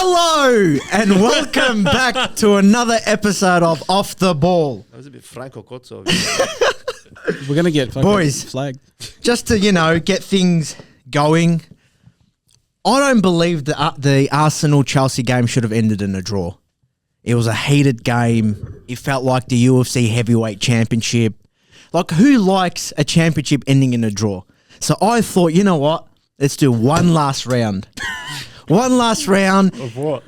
Hello and welcome back to another episode of Off the Ball. That was a bit Franco Cozzo. We're going to get Boys, flagged. Just to, get things going, I don't believe the Arsenal-Chelsea game should have ended in a draw. It was a heated game. It felt like the UFC Heavyweight Championship. Like, who likes a championship ending in a draw? So I thought, you know what? Let's do one last round. One last round. Of what?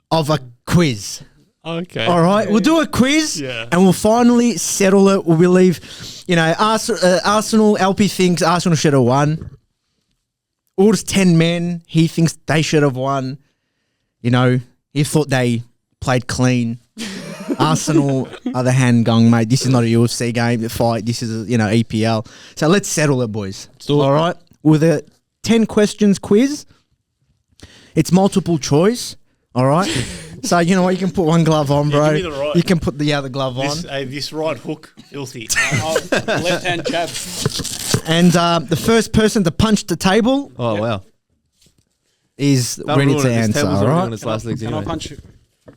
Of a quiz. Okay. All right, we'll do a quiz, Yeah. and we'll finally settle it. We'll leave, Arsenal. ALPY thinks Arsenal should have won. All's 10 men. He thinks they should have won. He thought they played clean. Arsenal, other hand, going, mate, this is not a UFC game. The fight. This is EPL. So let's settle it, boys. All right, with a 10 questions quiz. It's multiple choice. All right. So, you know what? You can put one glove on, bro. give me the right. You can put the other glove on. This right hook, filthy. Left hand jab. And the first person to punch the table Oh, wow. is ready to answer, all right? Can I punch you?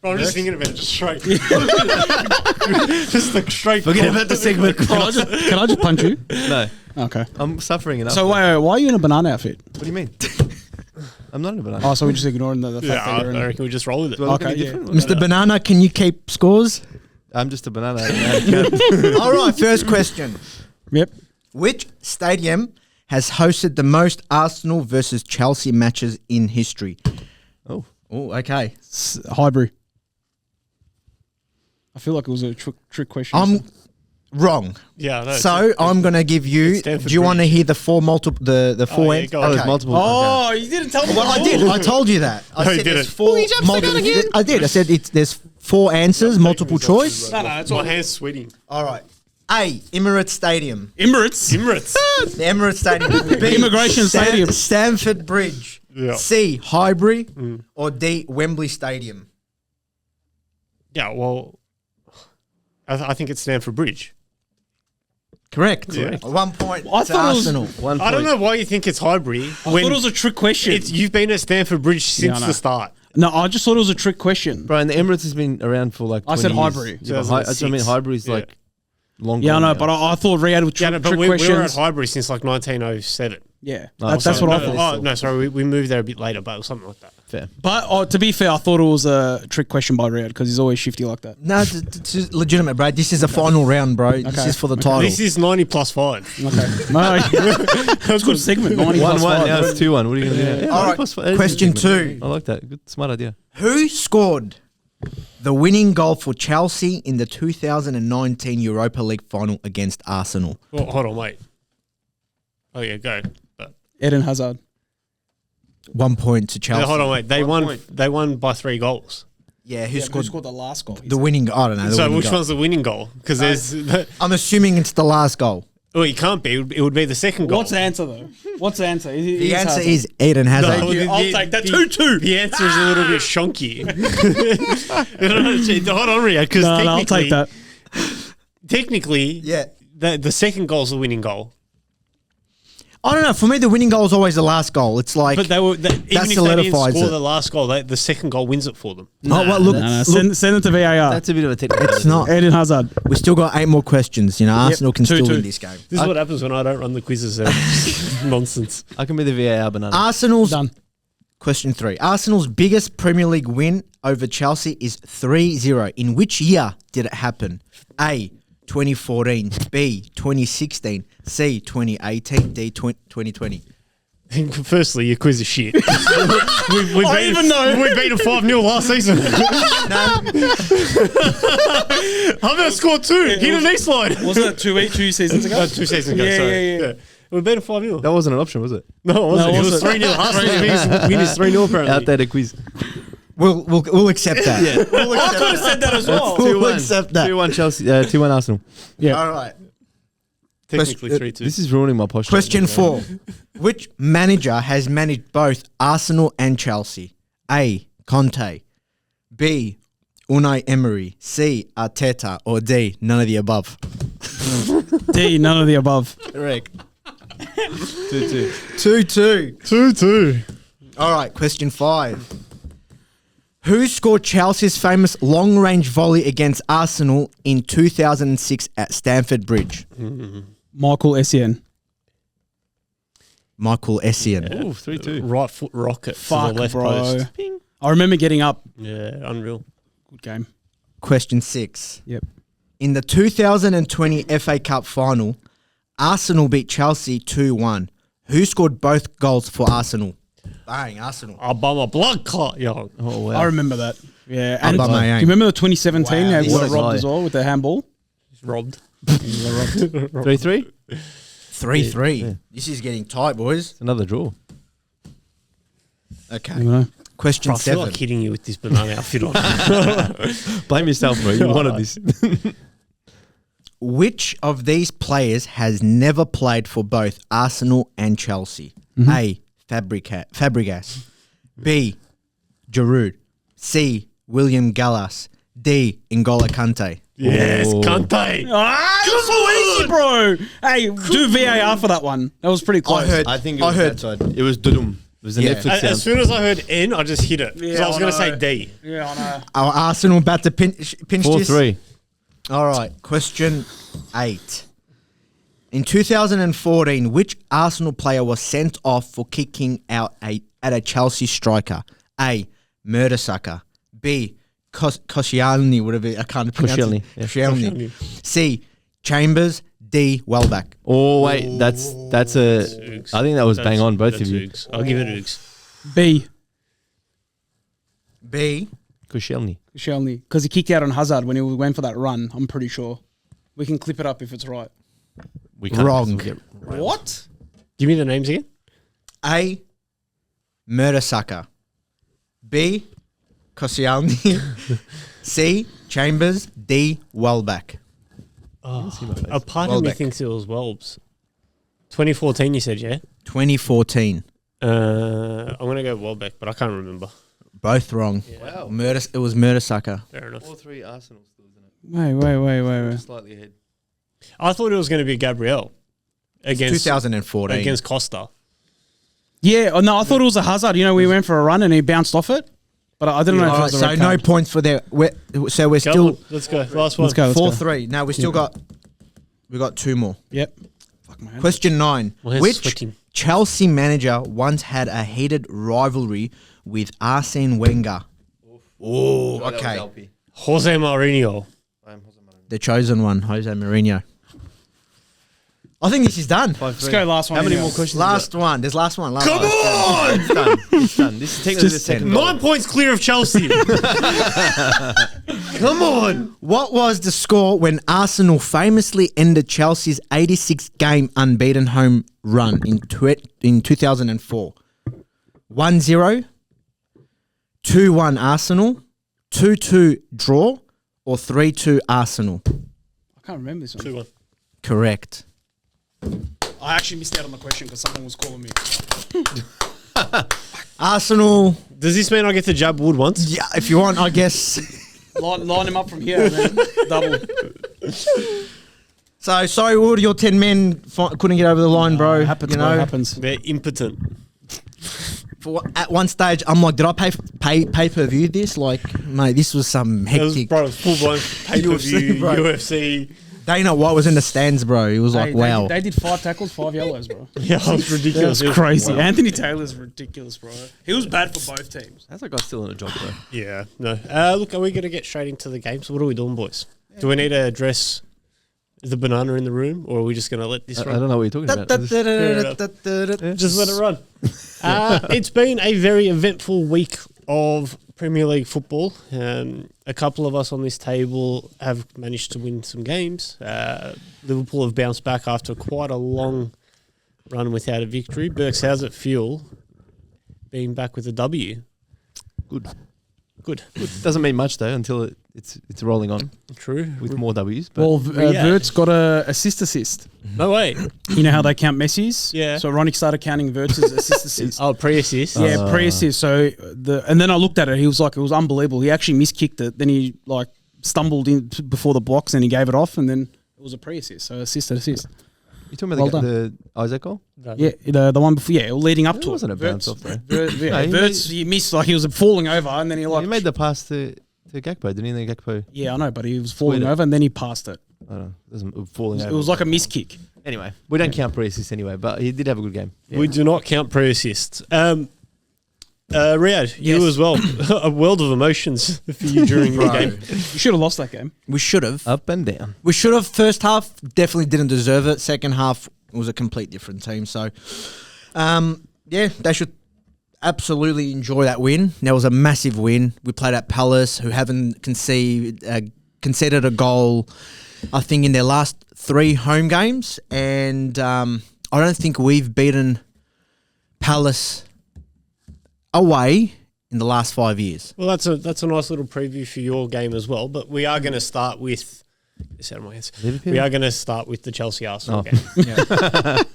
I'm just thinking about it, just straight. Just like straight. Forget about the segment. Can I just punch you? No, Okay. I'm suffering enough. So wait, why are you in a banana outfit? What do you mean? I'm not in a banana. Oh, so we're just ignoring the fact Yeah, that you're in I reckon we just roll with it. Okay, Okay, yeah. different? Mr. Banana, can you keep scores? I'm just a banana. All right, first question. Yep. Which stadium has hosted the most Arsenal versus Chelsea matches in history? Oh, Okay. Highbury. I feel like it was a trick question. I'm wrong. yeah. No, So I'm going to give you, Stamford do you want to Bridge. hear the four multiple, the four yeah, answers? go on. Okay. multiple. Oh, you didn't tell me. Well, I did. I told you that. I No, you said there's didn't. four multiple. I did. I said there's four answers, multiple choice. No, it's My all hand's sweating. All right. A, Emirates Stadium. Emirates. The Emirates Stadium. B, Immigration Stadium. Stamford Bridge. Yeah. C, Highbury. Or D, Wembley Stadium. Yeah. Well, I think it's Stamford Bridge. Correct. Yeah. 1 point I to thought it was- Arsenal. 1 point. I don't know why you think it's Highbury. I thought it was a trick question. You've been at Stamford Bridge since I know. the start. No, I just thought it was a trick question. Bro, and the Emirates has been around for like 20 I said years. Highbury. Yeah, but 2006. Highbury's Yeah. like long Yeah, I gone know, now. but I thought Riyadh would Yeah, trick, no, but trick we were at questions. Highbury since like 1907. Yeah, No, that's sorry. what I No, thought. no, sorry, we moved there a bit later, but it was something like that. Fair. But to be fair, I thought it was a trick question by Riyadh because he's always shifty like that. No, it's legitimate, bro. This is a final round, bro. This Okay. is for the title. This is 90 plus 5. Okay, no, that's a good segment. 90 plus 1-1, five. now it's 2-1. What are you going to do now? All right, question 2. I like that. Good, smart idea. Who scored the winning goal for Chelsea in the 2019 Europa League final against Arsenal? Well, hold on, wait. Oh, yeah, go. But, Eden Hazard. 1 point to Chelsea. no, hold on, wait. They One won. point. They won by 3 goals. Yeah, Who who scored the last goal? the winning goal? I don't know. The So winning which goal. one's the winning goal? Because there's. I'm assuming it's the last goal. Well, it can't be. It would be the second goal. What's the answer though? What's the answer? The answer is Eden Hazard. No, you. I'll take that. 2-2. The answer is a little bit shonky. Hold on, Riyadh, because No, I'll take that. Technically, Yeah. the second goal's the winning goal. I don't know. For me, the winning goal is always the last goal. It's like, But even if they didn't solidifies score it. the last goal, the second goal wins it for them. well, look, No, look, send it to VAR. That's a bit of a technical. it's not. Eden Hazard. We still got 8 more questions. Arsenal can still 2-2. win this game. This is what happens when I don't run the quizzes. Nonsense. I can be the VAR banana. Arsenal's Done. question 3. Arsenal's biggest Premier League win over Chelsea is 3-0. In which year did it happen? A, 2014. B, 2016. C, 2018. D, 2020. Firstly, your quiz is shit. We've I even know. We beat a 5-0 last season. I'm going to score 2. Hit an East line. Wasn't it 2 seasons ago? 2 seasons ago, Yeah, sorry. yeah. We beat a 5-0. That wasn't an option, was it? No, it wasn't. No, It was wasn't. 3-0. Arsenal's win is 3-0 apparently. Outdated quiz. We'll accept that. Yeah. We'll accept I could have said that as well. We'll accept that. 2-1 Chelsea. 2-1 Arsenal. Yeah. All right. Technically 3-2. This is ruining my posture. Question 4. Which manager has managed both Arsenal and Chelsea? A, Conte. B, Unai Emery. C, Arteta. Or D, none of the above. D, none of the above. Correct. 2-2. 2-2. 2-2. All right, question 5. Who scored Chelsea's famous long-range volley against Arsenal in 2006 at Stamford Bridge? Michael Essien. Michael Essien. Ooh, 3-2. Right foot rocket Fuck, to the left bro. post. I remember getting up. Yeah, unreal. Good game. Question 6. Yep. In the 2020 FA Cup final, Arsenal beat Chelsea 2-1. Who scored both goals for Arsenal? Bang, Arsenal. Obama blood clot, yo. Oh, wow. I remember that. Yeah. And Aubameyang. do you remember the 2017? Wow, How this got is robbed high. as well with the handball? Robbed. 3-3? 3-3. Yeah. This is getting tight, boys. It's another draw. Okay. You know? Question Bro, I feel 7. like hitting you with this banana outfit on. Blame yourself, bro. You wanted this. Which of these players has never played for both Arsenal and Chelsea? A. Fabregas. B. Giroud. C. William Gallas. D. N'Golo Kante. Yes, Oh. Kante. Ah, it was so easy, bro. Hey, do VAR for that one. That was pretty close. I think it was that side. It was Dudum. It was the Yeah. Netflix As sound. soon as I heard N, I just hit it. 'Cause Yeah, I was I going to say know. D. Yeah, I know. Our Arsenal about to pinch this. 4-3. All right. Question 8. In 2014, which Arsenal player was sent off for kicking out at a Chelsea striker? A. Mertesacker. B. Koscielny, whatever. I can't pronounce Koscielny, it. yeah. Koscielny. C. Chambers. D. Welbeck. Oh, wait. That's a... Oogs. I think that was bang on, both That's of you. Oogs. I'll give it Oogs. B. B. Koscielny. Koscielny. Because he kicked out on Hazard when he went for that run, I'm pretty sure. We can clip it up if it's right. We can't. Wrong. We'll get- What? Give me the names again. A. Mertesacker. B. Koscielny. C. Chambers. D. Welbeck. A part of me Welbeck. thinks it was Welbs. 2014, you said, yeah? 2014. I'm going to go Welbeck, but I can't remember. Both wrong. Wow. It was Mertesacker. Fair enough. 4-3 Arsenal still, isn't it? Wait. Slightly ahead. I thought it was going to be Gabriel against 2014. against Costa. Yeah, oh, no, I thought it was a Hazard. You know, we went for a run and he bounced off it. But I didn't know if it All right, was a so red no card. points for there. So we're Come still on, let's go. Last one. Let's go. 4-3. No, we still got 2 more. Yep. Fuck my hand. Question 9. My hand's Which sweating. Chelsea manager once had a heated rivalry with Arsene Wenger? Oh, okay. Jose Mourinho. The chosen one, Jose Mourinho. I think this is done. Let's go last one. How many anyway. more questions? Last one. There's last one. Last Come one. on! It's done. It's done. This is technically the second goal. 9 points clear of Chelsea. Come on. What was the score when Arsenal famously ended Chelsea's 86-game unbeaten home run in 2004? 1-0, 2-1 Arsenal, 2-2 draw, or 3-2 Arsenal? I can't remember this one. 2-1. Correct. I actually missed out on the question because someone was calling me. Arsenal, Does this mean I get to jab Wood once? yeah, if you want, I guess. Line him up from here, man. Double. So, sorry, Wood, your 10 men couldn't get over the line, bro. It happens, you bro. know, It happens. They're impotent. at one stage, I'm like, did I pay per view this? Like, mate, this was some It was, hectic. bro, full blown pay per view, UFC, bro. UFC. Dana White was in the stands, bro. He was like, Hey, wow. They did 5 tackles, 5 yellows, bro. Yeah, it was ridiculous. That's crazy. Anthony Taylor's ridiculous, bro. He was bad for both teams. How's that guy still in a job, though? Yeah, no. Look, are we going to get straight into the games? What are we doing, boys? Do we need to address the banana in the room, or are we just going to let this I run? don't know what you're talking about. Just let it run. It's been a very eventful week of Premier League football. A couple of us on this table have managed to win some games. Liverpool have bounced back after quite a long run without a victory. BERKZ, how's it feel being back with a W? Good. Doesn't mean much, though, until it's rolling on True. with more W's. But Well, Yeah. Vert's got a assist. No way. You know how they count Messi's? Yeah. So Ronnie started counting Vert's assist. Oh, pre-assist. Yeah, pre-assist. So and then I looked at it. He was like, it was unbelievable. He actually miskicked it. Then he stumbled in before the box and he gave it off, and then it was a pre-assist. So assist. You talking Well about done. the Isaac goal? Yeah, the one before. Yeah, leading up It to wasn't a it. bounce off though. Verts, he missed like he was falling over, and then he like He made the pass to Gakpo, didn't he? And then Gakpo, yeah, I know, but he was falling Squared it. over, and then he passed it. I don't know, doesn't falling It over. was like a miss kick. Anyway, we don't count pre-assists anyway, but he did have a good game. Yeah. We do not count pre-assists. Riyad, you Yes. as well. A world of emotions for you during the game. You should have lost that game. We should have. Up and down. We should have. First half definitely didn't deserve it. Second half was a complete different team. So, yeah, they should absolutely enjoy that win. That was a massive win. We played at Palace, who haven't conceded a goal, I think, in their last 3 home games, and I don't think we've beaten Palace away in the last 5 years. Well, that's a nice little preview for your game as well. But we are going to start with. It's out of my hands. Liverpool? We are going to start with the Chelsea Arsenal Oh. game.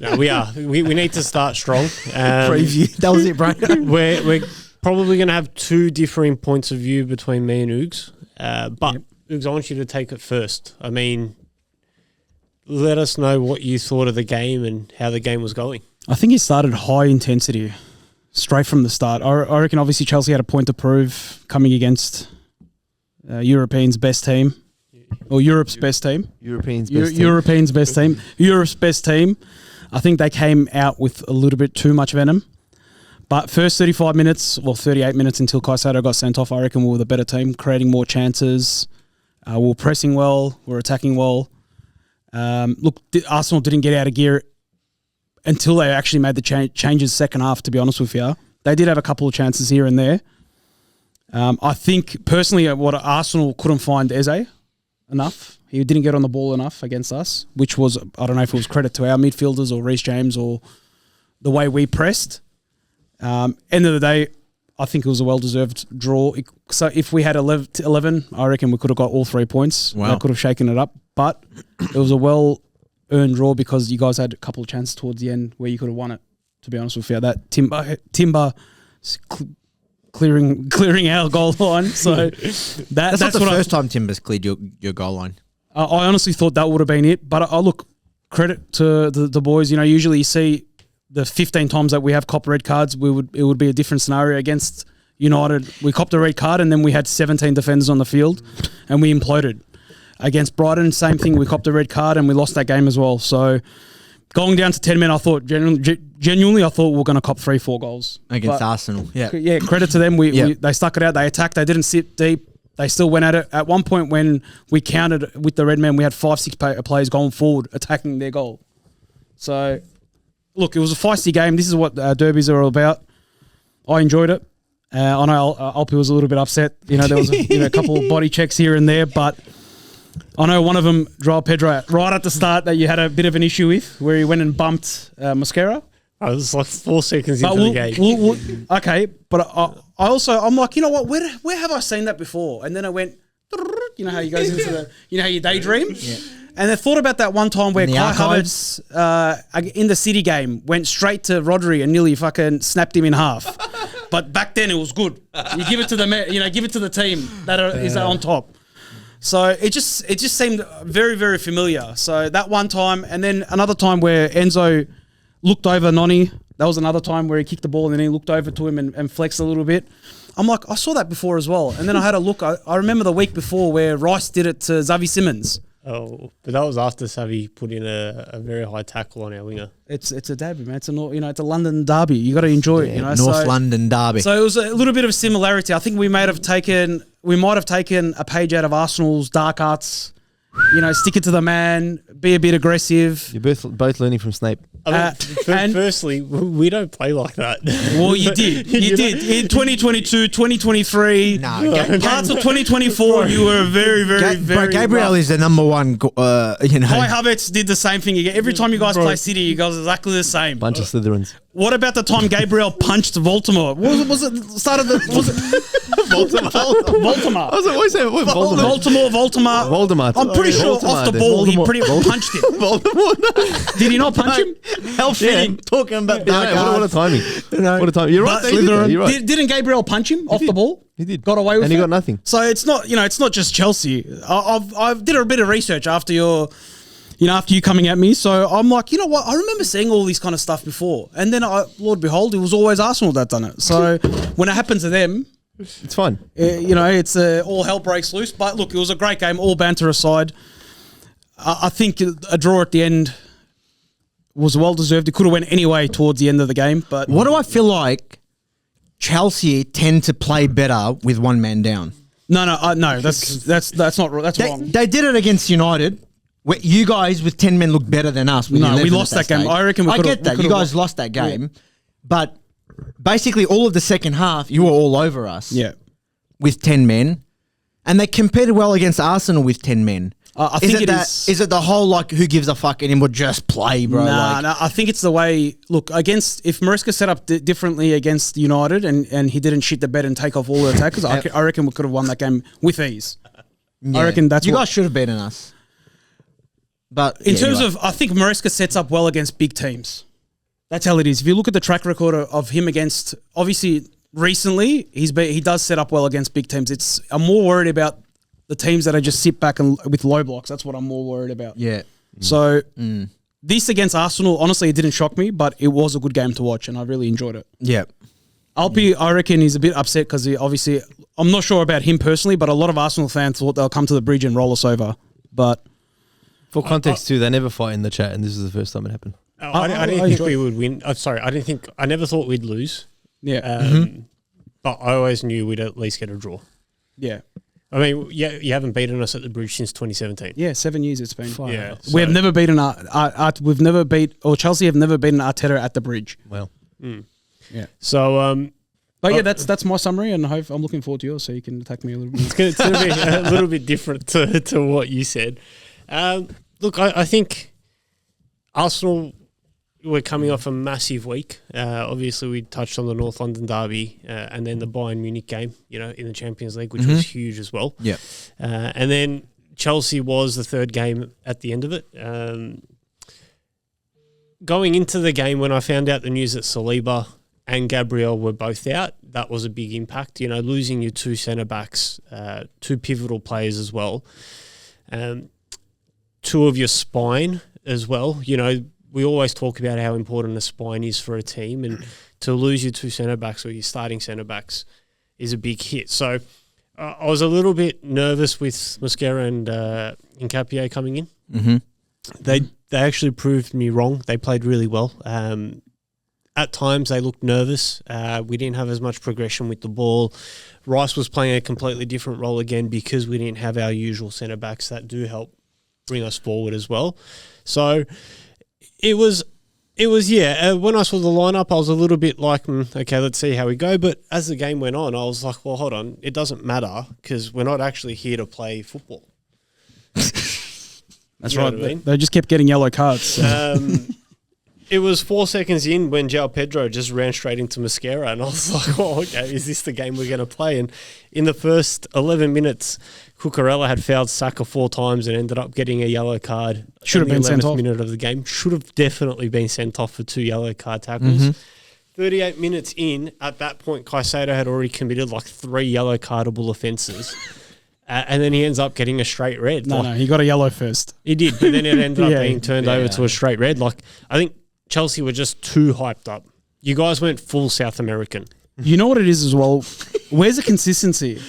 No, we are. We need to start strong. Preview. That was it, bro. We're probably going to have 2 differing points of view between me and Oogs. But Oogs, I want you to take it first. I mean, let us know what you thought of the game and how the game was going. I think it started high intensity straight from the start. I reckon obviously Chelsea had a point to prove coming against Europeans' best team. Or Europe's best team. Europeans best team. Europeans' best team. Europe's best team. I think they came out with a little bit too much venom. But first 35 minutes, well, 38 minutes until Caicedo got sent off, I reckon we were the better team, creating more chances. We were pressing well. We were attacking well. Look, Arsenal didn't get out of gear until they actually made the changes second half, to be honest with you. They did have a couple of chances here and there. I think, personally, what Arsenal couldn't find Eze enough. He didn't get on the ball enough against us, which was, I don't know if it was credit to our midfielders or Reece James or the way we pressed. End of the day, I think it was a well-deserved draw. So if we had 11, I reckon we could have got all 3 points. Wow. They could have shaken it up. But it was a well-earned draw because you guys had a couple of chances towards the end where you could have won it, to be honest with you. That Timber clearing our goal line. So That's not the first time Timbers cleared your goal line. I honestly thought that would have been it. But look, credit to the boys. You know, usually you see the 15 times that we have copped red cards, it would be a different scenario. Against United, we copped a red card and then we had 17 defenders on the field and we imploded. Against Brighton, same thing. We copped a red card and we lost that game as well. So going down to 10 men, I thought genuinely, I thought we were going to cop 3-4 goals Against But Arsenal. Yeah. yeah, credit to them. They stuck it out. They attacked. They didn't sit deep. They still went at it. At one point when we counted with the red men, we had 5-6 players going forward attacking their goal. So, look, it was a feisty game. This is what derbies are all about. I enjoyed it. I know ALPY was a little bit upset. You know, there was a couple of body checks here and there, but I know one of them, Joao Pedro, right at the start that you had a bit of an issue with, where he went and bumped Mosquera. I was like 4 seconds into the game. Okay, but I'm like, you know what? Where have I seen that before? And then I went, you know how you goes into the, you know how you daydream. Yeah. And I thought about that one time where Kai Havertz in the City game went straight to Rodri and nearly fucking snapped him in half. But back then it was good. You give it to give it to the team that is on top. So it just seemed very, very familiar. So that one time, and then another time where Enzo looked over Noni. That was another time where he kicked the ball and then he looked over to him and flexed a little bit. I'm like, I saw that before as well. And then I had a look. I remember the week before where Rice did it to Xavi Simons. Oh, but that was after Xavi put in a very high tackle on our winger. It's a derby, man. It's a London derby. You got to enjoy it. North London derby. So it was a little bit of a similarity. I think we might have taken a page out of Arsenal's dark arts. Stick it to the man, be a bit aggressive. You're both learning from Snape. Firstly, we don't play like that. Well, you did. You did. In 2022, 2023, parts of 2024, you were very, very, very Gabriel rough. is the number one, Kai Havertz did the same thing again. Every time you guys play City, you guys are exactly the same. Bunch of Slytherins. What about the time Gabriel punched Voldemort? Was it Voldemort? I was always saying Voldemort. Voldemort. I'm pretty sure off the ball he pretty punched him. Voldemort. Did he not punch him? How fitting. Talking about dark What a timing. What a timing. You're right. You're right. Didn't Gabriel punch him off the ball? He did. Got away with it. And he got nothing. So it's not, it's not just Chelsea. I did a bit of research after your you know, after you coming at me. So I'm like, you know what? I remember seeing all these kind of stuff before. And then, Lord behold, it was always Arsenal that done it. So when it happened to them, It's fun. you know, it's all hell breaks loose. But look, it was a great game, all banter aside. I think a draw at the end was well deserved. It could have went anyway towards the end of the game. But What do I feel like Chelsea tend to play better with one man down? no, that's not that's wrong. They did it against United. Where you guys with 10 men look better than us. With No, we 11 lost at that game. stage. I reckon we I could've- get that. we You could've guys lost that game. But basically all of the second half, you were all over us. Yeah. With 10 men. And they competed well against Arsenal with 10 men. I think it is. Is it the whole, like, who gives a fuck anymore? Just play, bro. Nah, I think it's the way. Look, if Maresca set up differently against United and he didn't shit the bed and take off all the attackers, I reckon we could have won that game with ease. Yeah. I reckon that's you what, guys should have beaten us. But in terms of, I think Maresca sets up well against big teams. That's how it is. If you look at the track record of him against, obviously recently he does set up well against big teams. I'm more worried about the teams that are just sit back and with low blocks. That's what I'm more worried about. Yeah. So this against Arsenal, honestly, it didn't shock me, but it was a good game to watch, and I really enjoyed it. Yeah. ALPY, I reckon, is a bit upset because obviously, I'm not sure about him personally, but a lot of Arsenal fans thought they'll come to the bridge and roll us over. But For context too, they never fight in the chat, and this is the first time it happened. I didn't think we would win. Sorry, I never thought we'd lose. yeah, But I always knew we'd at least get a draw. yeah, I mean, yeah, you haven't beaten us at the bridge since 2017. yeah. 7 years it's been. Yeah, We have never beaten we've never beat, or Chelsea have never beaten Arteta at the bridge. Well, Yeah. So, But yeah, that's my summary, and I'm looking forward to yours, so you can attack me a little bit. it's going to be a little bit different to what you said. Look, I think Arsenal were coming off a massive week. Obviously, we touched on the North London derby and then the Bayern Munich game, in the Champions League, which was huge as well. Yeah. And then Chelsea was the third game at the end of it. Going into the game, when I found out the news that Saliba and Gabriel were both out, that was a big impact. Losing your two centre-backs, two pivotal players as well, two of your spine as well. We always talk about how important a spine is for a team, and to lose your two centre-backs or your starting centre-backs is a big hit. So I was a little bit nervous with Mosquera and Nketiah coming in. Mm-hmm. They actually proved me wrong. They played really well. At times they looked nervous. We didn't have as much progression with the ball. Rice was playing a completely different role again because we didn't have our usual centre-backs that do help bring us forward as well. So it was when I saw the lineup, I was a little bit like, okay, let's see how we go. But as the game went on, I was like, well, hold on, it doesn't matter because we're not actually here to play football. That's You know right. what I mean? They just kept getting yellow cards. So. It was 4 seconds in when João Pedro just ran straight into Mosquera, and I was like, oh, okay, is this the game we're going to play? And in the first 11 minutes, Cucurella had fouled Saka 4 times and ended up getting a yellow card. Should have been sent off. Minute of the game. Should have definitely been sent off for 2 yellow card tackles. 38 minutes in, at that point, Caicedo had already committed like 3 yellow cardable offences. And then he ends up getting a straight red. No, he got a yellow first. He did, but then it ended up Yeah. being turned over to a straight red. Like, I think Chelsea were just too hyped up. You guys went full South American. You know what it is as well? Where's the consistency?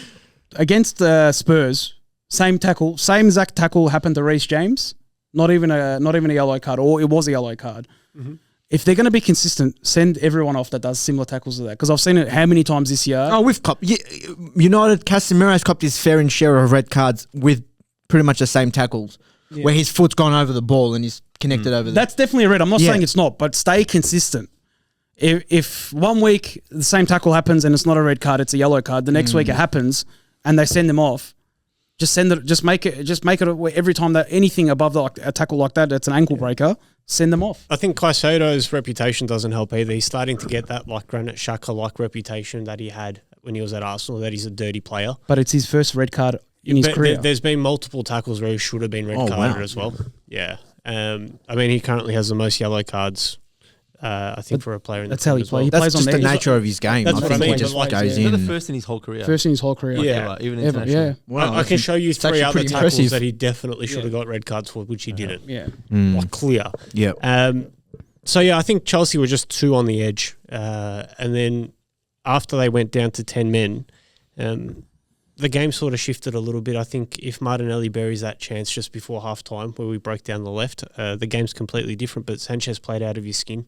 Against Spurs, same tackle, same exact tackle happened to Reece James. Not even a yellow card, or it was a yellow card. If they're going to be consistent, send everyone off that does similar tackles to that. Because I've seen it how many times this year. Oh, we've copped. United, Casemiro's copped his fair and share of red cards with pretty much the same tackles, where his foot's gone over the ball and he's connected over the... That's definitely a red. I'm not Yeah. saying it's not, but stay consistent. If 1 week the same tackle happens and it's not a red card, it's a yellow card. The next week it happens and they send them off. Just make it every time that anything above a tackle like that, that's an ankle breaker, send them off. I think Caicedo's reputation doesn't help either. He's starting to get that like Granit Xhaka-like reputation that he had when he was at Arsenal, that he's a dirty player. But it's his first red card in his career. There's been multiple tackles where he should have been red carded as well. Yeah. I mean, he currently has the most yellow cards I think for a player in That's the how team he as well. plays. He That's plays on just the the nature of his game. That's I what I think mean, he just but like- goes Is that the in. first in his whole career? First in his whole career. Yeah. Ever, even Ever, international. yeah. Wow, I can show you it's 3 actually other pretty tackles impressive. that he definitely should have Yeah. got red cards for, which he didn't. Yeah. Like clear. Yeah. So yeah, I think Chelsea were just too on the edge, and then after they went down to 10 men, the game sort of shifted a little bit. I think if Martinelli buries that chance just before half time where we broke down the left, the game's completely different. But Sanchez played out of his skin,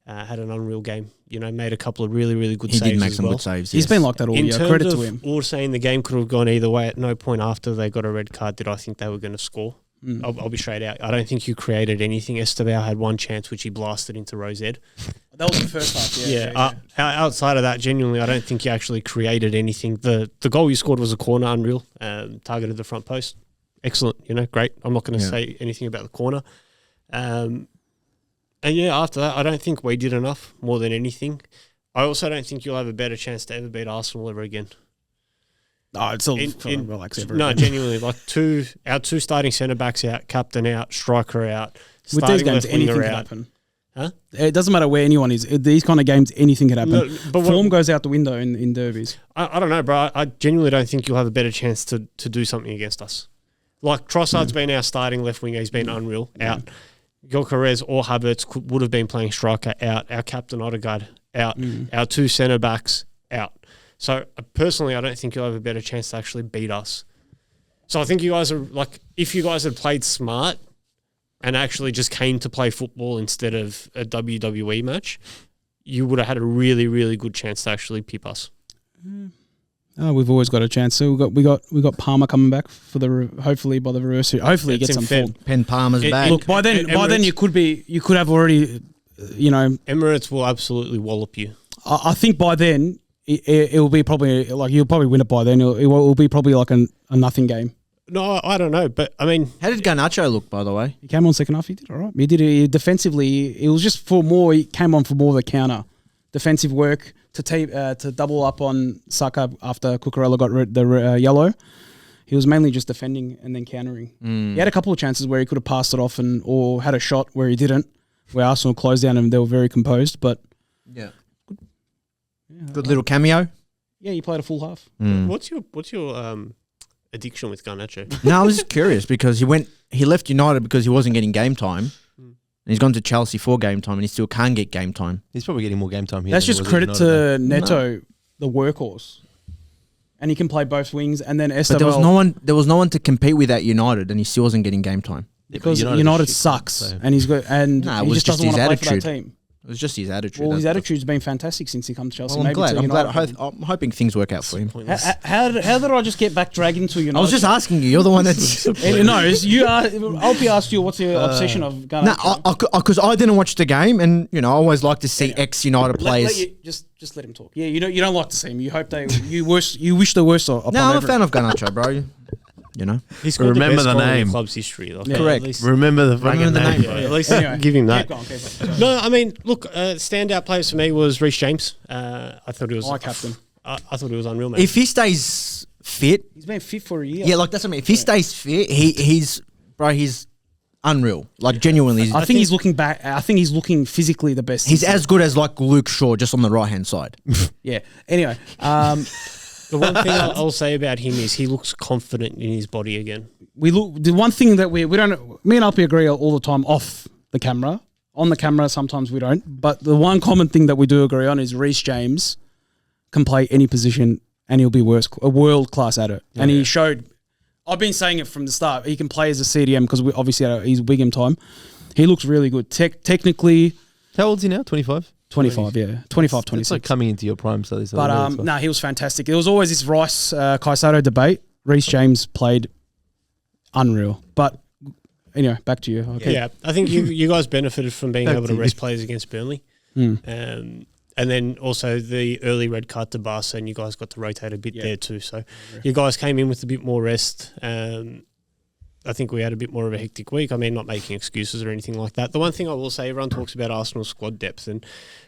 had an unreal game. Made a couple of really, really good He saves did make as some well. good saves. He's yes. been like that all In year. terms Credit of to him. all saying the game could have gone either way, at no point after they got a red card did I think they were going to score. I'll be straight out. I don't think you created anything. Estevao had one chance which he blasted into Rosed. That was the first half. Yeah. Outside of that, genuinely, I don't think you actually created anything. The goal you scored was a corner, unreal. Targeted the front post. Excellent. Great. I'm not going to say anything about the corner. And yeah, after that, I don't think we did enough more than anything. I also don't think you'll have a better chance to ever beat Arsenal ever again. Oh, it's all relax. No, genuinely, like our two starting centre backs out, captain out, striker out. With these starting games, left winger anything can out. happen. Huh? It doesn't matter where anyone is. These kind of games, anything can happen. No, but what- Form goes out the window in derbies. I don't know, bro. I genuinely don't think you'll have a better chance to do something against us. Like Trossard's been our starting left winger. He's been unreal. Out. Gyökeres or Havertz would have been playing striker. Out. Our captain Odegaard out. Our 2 centre backs out. So personally, I don't think you'll have a better chance to actually beat us. So I think you guys are like, if you guys had played smart and actually just came to play football instead of a WWE match, you would have had a really, really good chance to actually pip us. Oh, we've always got a chance. So we got Palmer coming back for hopefully by the reverse. Hopefully he It's gets in some Feb. form. Pen Palmer's back. Look, by then you could have already, Emirates will absolutely wallop you. I think by then it will be probably like you'll probably win it by then. It will be probably like a nothing game. No, I don't know, but I mean, How did Garnacho look, by the way? He came on second half. He did all right. He defensively. It was just for more. He came on for more of the counter, defensive work to double up on Saka after Cucurella got the yellow. He was mainly just defending and then countering. He had a couple of chances where he could have passed it off or had a shot where he didn't, where Arsenal closed down and they were very composed. But Yeah. Good little cameo. yeah, he played a full half. what's your addiction with Garnacho? No, I was just curious because he left United because he wasn't getting game time. And he's gone to Chelsea for game time and he still can't get game time. He's probably getting more game time here. That's than he just was at credit United, to Neto, the workhorse, and he can play both wings. And then But there was no one to compete with at United and he still wasn't getting game time. Yeah, but because United's United a shit sucks, club, so- and he's got and Nah, it he was just just doesn't want to his play for that attitude. team. It was just his attitude. Well, his That's- attitude's been fantastic since he come to Chelsea. Well, I'm Maybe to glad. United. I'm hoping things work out for him. Pointless. How did I just get back dragged into United? I was just asking you. You're the one that's... No, you are. ALPY asked you what's your obsession of Garnacho. No, because I didn't watch the game, and I always like to see ex-United players. Just let him talk. Yeah, you don't like to see him. You hope you wish the worst upon No, I'm a everyone. fan of Garnacho, bro. He scored Remember the best the goal in name. the club's history. Like, Yeah. Correct. At least, Remember the fucking Remember the name. name, at least Anyway, give him that. Keep going. Sorry. No, I mean, look, standout players for me was Reece James. I thought he was My captain. I thought he was unreal, man. If he stays fit, He's been fit for a year. yeah, like that's what I mean. If he stays fit, he's unreal. Like genuinely, I think he's looking back. I think he's looking physically the best. he's as good as like Luke Shaw, just on the right hand side. Yeah. Anyway, the one thing I'll say about him is he looks confident in his body again. the one thing that we don't. Me and ALPY agree all the time off the camera. On the camera, sometimes we don't. But the one common thing that we do agree on is Reece James can play any position and he'll be a world class at it. And he showed. I've been saying it from the start. He can play as a CDM because we obviously had his Wigan time. He looks really good. Technically, How old is he now? 25? 25, yeah. 25, 26. It's like coming into your prime, so But he was fantastic. There was always this Rice Caicedo debate. Reece James played unreal. But anyway, back to you. Okay. Yeah, I think you guys benefited from being able to rest players against Burnley. And then also the early red card to Barca, and you guys got to rotate a bit there too. So you guys came in with a bit more rest. I think we had a bit more of a hectic week. I mean, not making excuses or anything like that. The one thing I will say, everyone talks about Arsenal's squad depth, and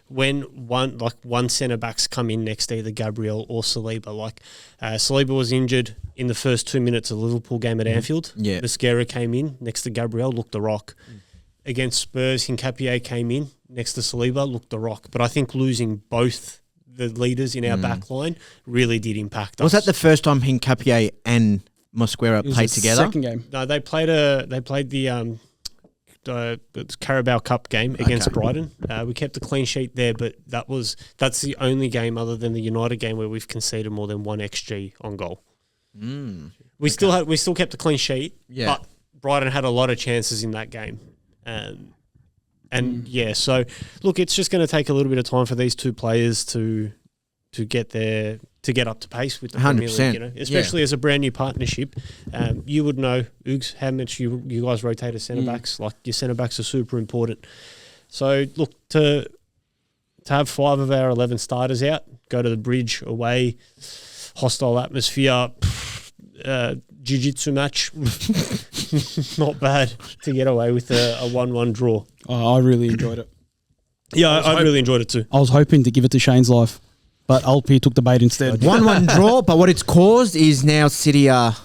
when one centre backs come in next to either Gabriel or Saliba, like Saliba was injured in the first 2 minutes of the Liverpool game at Anfield. Yeah. Mascara came in next to Gabriel, looked the rock. Against Spurs, Hincapié came in, next to Saliba looked the rock. But I think losing both the leaders in our back line really did impact us. Was that the first time Hincapié and Mosquera It was played the together? Second game. No, they played the Carabao Cup game against Brighton. We kept a clean sheet there, but that's the only game other than the United game where we've conceded more than 1 XG on goal. We still kept a clean sheet, but Brighton had a lot of chances in that game. So look, it's just going to take a little bit of time for these two players to get up to pace with the Premier League, you know, especially as a brand new partnership. You would know, Oogs, how much you guys rotate as centre backs. Like, your centre backs are super important. So look, to have 5 of our 11 starters out, go to the Bridge away, hostile atmosphere, jiu-jitsu match, not bad to get away with a 1-1 draw. Oh, I really enjoyed it. Yeah, I really enjoyed it too. I was hoping to give it to Shane's life, but ALPY took the bait instead. 1-1 draw, but what it's caused is now City are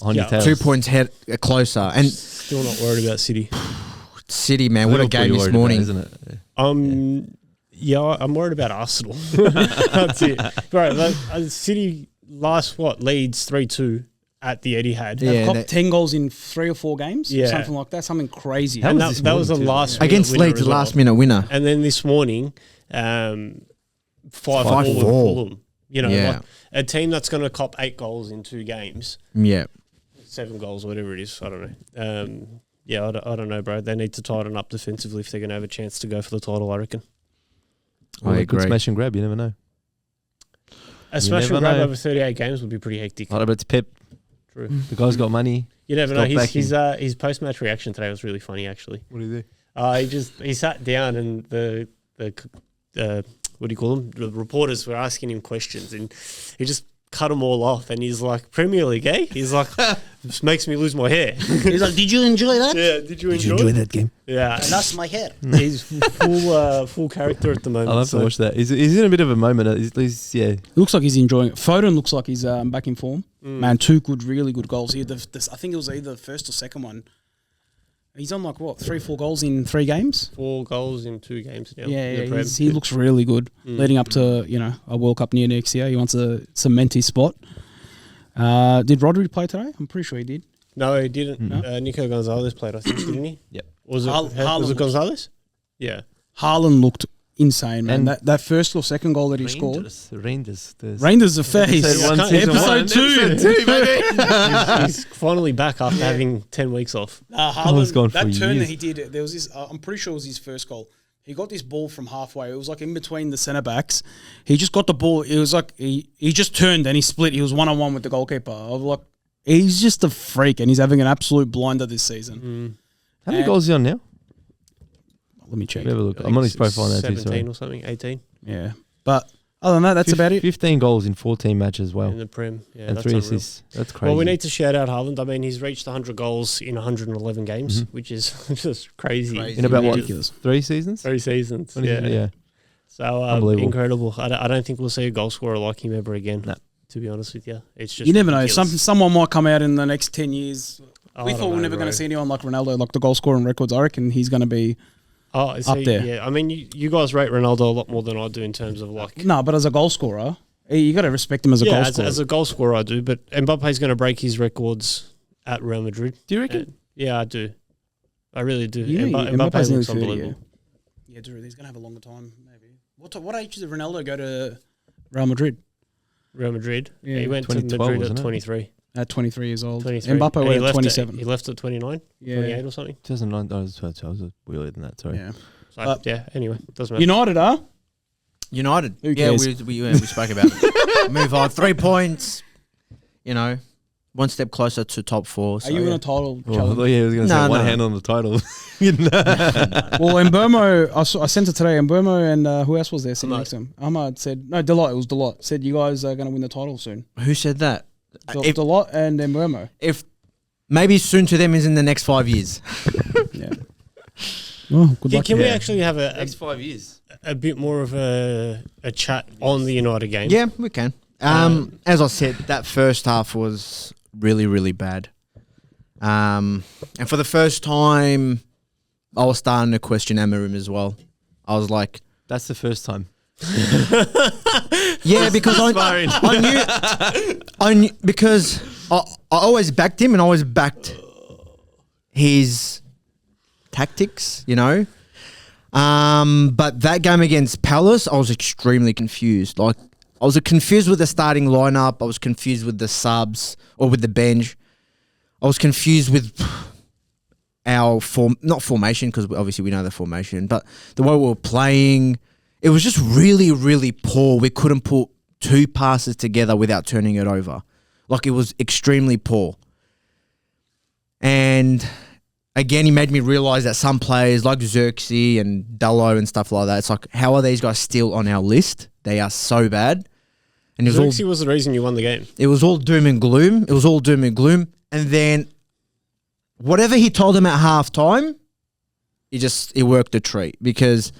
On your tails. 2 points closer. And Still not worried about City. City, man, what a game this morning. Isn't it? Yeah, I'm worried about Arsenal. That's it. Bro, City leads 3-2 at the Etihad. They've Yeah, copped 10 goals in 3 or 4 games, Yeah. something like that, something crazy. And was this that was the morning too? last Against winner Leeds, as the well. last minute winner. And then this morning, 5-4 5-4. with Fulham. You know, Yeah. like a team that's going to cop 8 goals in 2 games, Yeah. 7 goals, whatever it is. I don't know. I don't know, bro. They need to tighten up defensively if they're going to have a chance to go for the title, I reckon. Well, I they could agree. smash and grab. You never know. A smash never and grab know. over 38 games would be pretty hectic. I know, but it's Pep. True. The guy's got money. You never know. Stop His post-match reaction today was really funny, actually. What do you do? He sat down and the what do you call them? The reporters were asking him questions and he just cut them all off and he's like, Premier League, eh? He's like, this makes me lose my hair. He's like, did you enjoy that? Yeah, did you enjoy that game? Yeah. I lost my hair. He's full character at the moment. I'll have to watch that. He's in a bit of a moment. He's Looks like he's enjoying it. Foden looks like he's back in form. Man, 2 really good goals here. I think it was either the first or second one. He's on 3-4 goals in 3 games. 4 goals in 2 games now. Yeah, he looks really good. Leading up to a World Cup near next year, he wants to cement his spot. Did Rodri play today? I'm pretty sure he did. No, he didn't. Nico Gonzalez played, I think, didn't he? Yep. Was Haaland it Gonzalez? Yeah. Haaland looked insane, man. And that first or second goal that he scored. Rangers. Rangers are face. Episode 1, season Episode 1. 2, baby. He's finally back after having 10 weeks off. Haaland's gone that for turn years. that he did, there was this. I'm pretty sure it was his first goal. He got this ball from halfway. It was like in between the centre backs. He just got the ball. It was like he just turned and he split. He was 1-on-1 with the goalkeeper. I was like, he's just a freak and he's having an absolute blinder this season. How many goals is he on now? Let me check. Have a look. I'm on his profile now too. 17 Sorry. or something, 18 Yeah, but other than that, that's about it. 15 goals in 14 matches as well, in the Prem. Yeah, and that's 3 unreal. assists. That's crazy. Well, we need to shout out Haaland. I mean, he's reached 100 goals in 111 games, which is just crazy. Crazy. in about Ridiculous. 3 seasons. 3 seasons. Yeah. Yeah. So Unbelievable. incredible. I don't think we'll see a goal scorer like him ever again. No. To be honest with you, it's just You never know. ridiculous. Someone might come out in the next 10 years. I We don't thought we were know, never going bro. to see anyone like Ronaldo, like the goal scoring records. I reckon he's going to be up there. Yeah, I mean, you guys rate Ronaldo a lot more than I do in terms of like. no, but as a goal scorer, you got to respect him as a goal Yeah, scorer. as a goal scorer, I do. But Mbappe's going to break his records at Real Madrid. Do you reckon? Yeah, I do. I really do. Yeah, Mbappe Mbappe's nearly looks 30, unbelievable. Yeah, dude, he's going to have a longer time, maybe. What age did Ronaldo go to Real Madrid? Real Madrid. Yeah. He went to 2012, Madrid at wasn't it? 23. At 23 years old. 23. Mbappe And went at 27. He left at 29, Yeah. 28 or something. 2009. I was earlier than that. Sorry. Yeah. So, anyway, doesn't matter. United, huh? United. Who Yeah, cares? we spoke about it. Move on. 3 points. You know, 1 step closer to top 4. So, Are you in yeah. a title Oh, I challenge? thought he was going to say No, one no. hand on the title. Well, Mbomo, I sent it today. Mbomo and who else was there sitting Ahmad. next to him? Ahmad said, no, Delight. It was Delight. Said you guys are going to win the title soon. Who said that? Delight and Mbomo. If maybe soon to them is in the next 5 years. Yeah. Well, good luck. Can we Yeah. actually have a 5 years. bit more of a chat on the United game? Yeah, we can. As I said, that first half was really, really bad. And for the first time, I was starting to question Amarim as well. I was like, That's the first time. yeah, because I knew because I always backed him and I always backed his tactics, you know. But that game against Palace, I was extremely confused. Like, I was confused with the starting lineup. I was confused with the subs or with the bench. I was confused with our not formation, because obviously we know the formation, but the way we were playing. It was just really, really poor. We couldn't put two passes together without turning it over. Like, it was extremely poor. And again, he made me realise that some players like BERKZ and Dullo and stuff like that, it's like, how are these guys still on our list? They are so bad. And BERKZ was the reason you won the game. It was all doom and gloom. It was all doom and gloom. And then whatever he told them at halftime, it worked a treat. Because,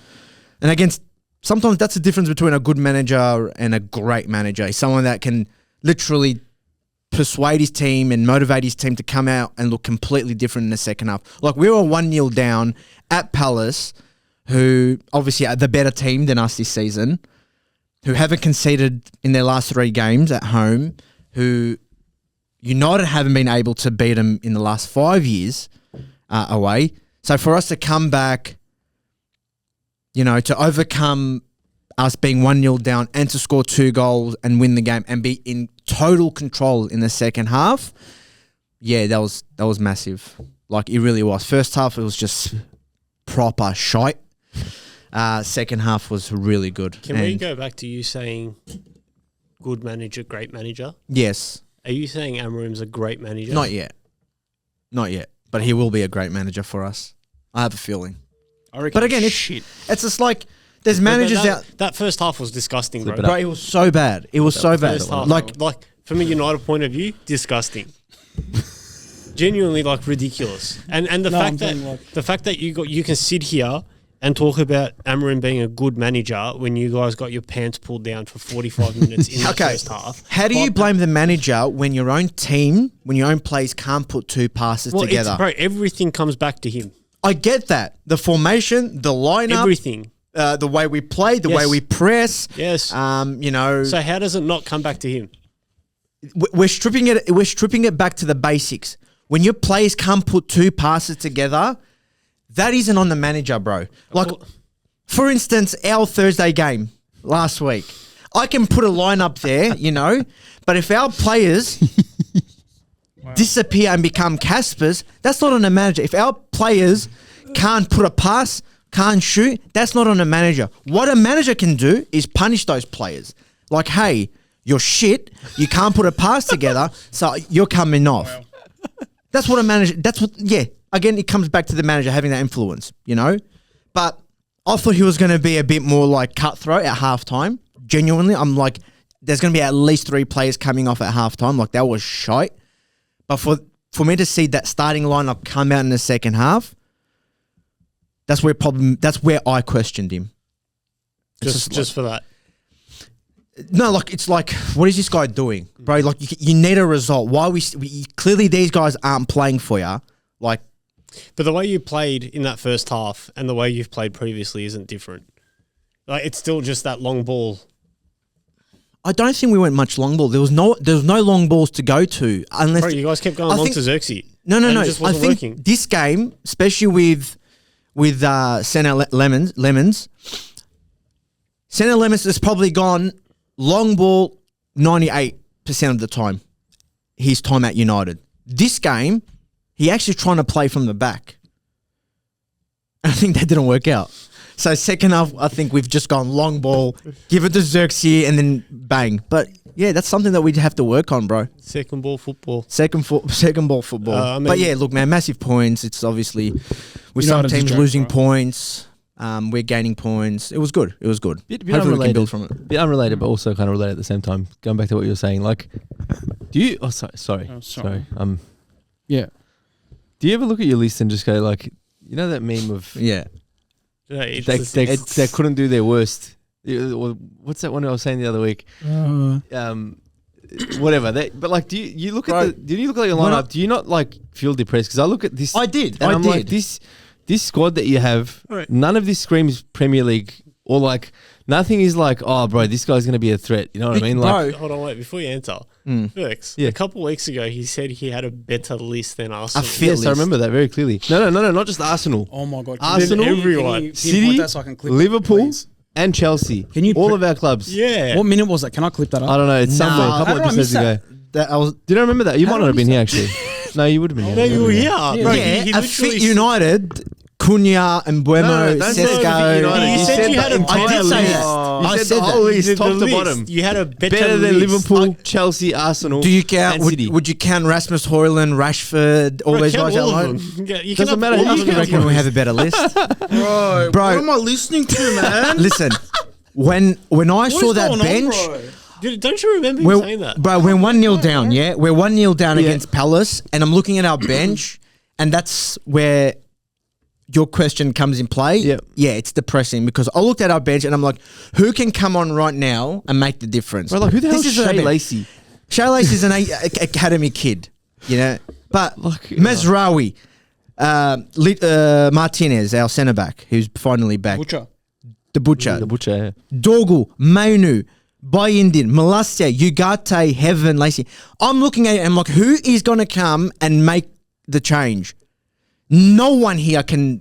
and against, sometimes that's the difference between a good manager and a great manager. He's someone that can literally persuade his team and motivate his team to come out and look completely different in the second half. Like, we were 1-0 down at Palace, who obviously are the better team than us this season, who haven't conceded in their last 3 games at home, who United haven't been able to beat them in the last 5 years away. So for us to come back, you know, to overcome us being 1-0 down and to score 2 goals and win the game and be in total control in the second half, yeah, that was massive. Like, it really was. First half, it was just proper shite. Second half was really good. Can we go back to you saying good manager, great manager? Yes. Are you saying Amorim's a great manager? Not yet. Not yet. But he will be a great manager for us. I have a feeling. But again, it's just like, there's managers out. That first half was disgusting, bro. Bro, it was so bad. It was so bad. Half, like from a United point of view, disgusting. Genuinely, like, ridiculous. And the fact that you can sit here and talk about Amorim being a good manager when you guys got your pants pulled down for 45 minutes in the first half. How do you blame the manager when your own team, when your own players can't put 2 passes together? Bro, everything comes back to him. I get that. The formation, the lineup, everything. The way we play, the way we press. Yes. You know. So how does it not come back to him? We're stripping it back to the basics. When your players can't put 2 passes together, that isn't on the manager, bro. Like, for instance, our Thursday game last week, I can put a line up there, you know, but if our players disappear and become Caspers, that's not on the manager. If our players can't put a pass, can't shoot, that's not on a manager. What a manager can do is punish those players. Like, hey, you're shit. You can't put a pass together, so you're coming off. Wow. That's what a manager. Again, it comes back to the manager having that influence, you know. But I thought he was going to be a bit more like cutthroat at halftime. Genuinely, I'm like, there's going to be at least 3 players coming off at halftime. Like, that was shite. But for me to see that starting lineup come out in the second half, that's where I questioned him. Just for that. No, like, it's like, what is this guy doing, bro? Like, you need a result. Why clearly these guys aren't playing for you. Like, but the way you played in that first half and the way you've played previously isn't different. Like, it's still just that long ball. I don't think we went much long ball. There was no long balls to go to unless. Bro, you guys kept going long to Xerxes. No. It just wasn't working. This game, especially with Senna Lemons, Senna Lemons has probably gone long ball 98% of the time. His time at United. This game, he actually trying to play from the back. I think that didn't work out. So second half, I think we've just gone long ball, give it to Xerxes, and then bang. But yeah, that's something that we'd have to work on, bro. Second ball football. Second ball football. But yeah, look, man, massive points. It's obviously with some teams losing points, we're gaining points. It was good. Hopefully we can build from it. Bit unrelated, but also kind of related at the same time. Going back to what you were saying, like, do you? Oh, sorry. Yeah. Do you ever look at your list and just go like, you know that meme of they couldn't do their worst. What's that one I was saying the other week? Whatever. But like, do you look at your lineup? Do you not like feel depressed? Because I look at this. I did. And I'm like, this this squad that you have, Right. none of this screams Premier League or like nothing is like, oh, bro, this guy's going to be a threat. You know what I mean? Like, Bro, Hold on, wait. Before you answer, Mm. BERKZ, Yeah. a couple of weeks ago, he said he had a better list than Arsenal. feel- yes, I list. remember that very clearly. No, not just Arsenal, Oh my god! Arsenal, everyone. City, Liverpool, and Chelsea. Can you all pre- of our clubs? Yeah. What minute was that? Can I clip that up? I don't know. It's somewhere. A Nah. couple How did I episodes miss that? ago. that I was. Did you remember that? You might did not I have been miss here actually. No, you would have been here. No, you were here. Yeah. Bro, Yeah, he a literally fit United, Cunha, Embuemo, don't say a fit Sesko. United. You said you had a I did say that. You I said said the whole that. list, top to list. bottom. You had a Better than list. Liverpool, Chelsea, Arsenal. Do you count? and City. Would you count Rasmus Højlund, Rashford, all Bro, those count guys all out of loud? them. Yeah, you Doesn't can matter have who all you of I them. reckon we have a better list. Bro, Bro. what am I listening to, man? Listen, when I saw that bench, Dude, don't you remember him we're, saying that? bro, we're 1-0 down. Yeah, we're 1-0 down Yeah. against Palace, and I'm looking at our bench, and that's where your question comes in play. Yep. Yeah, it's depressing because I looked at our bench and I'm like, who can come on right now and make the difference? Bro, like, who the hell is our Shea bench. Lacey? Shea Lacey is an academy kid, you know. But Like, Mezraoui, Martinez, our centre back, who's finally back. Butcher. The Butcher. The butcher. Dorgu, Mainu, Bayindin, Malasia, Ugarte, Heaven, Lacey. I'm looking at it and I'm like, who is going to come and make the change? No one here can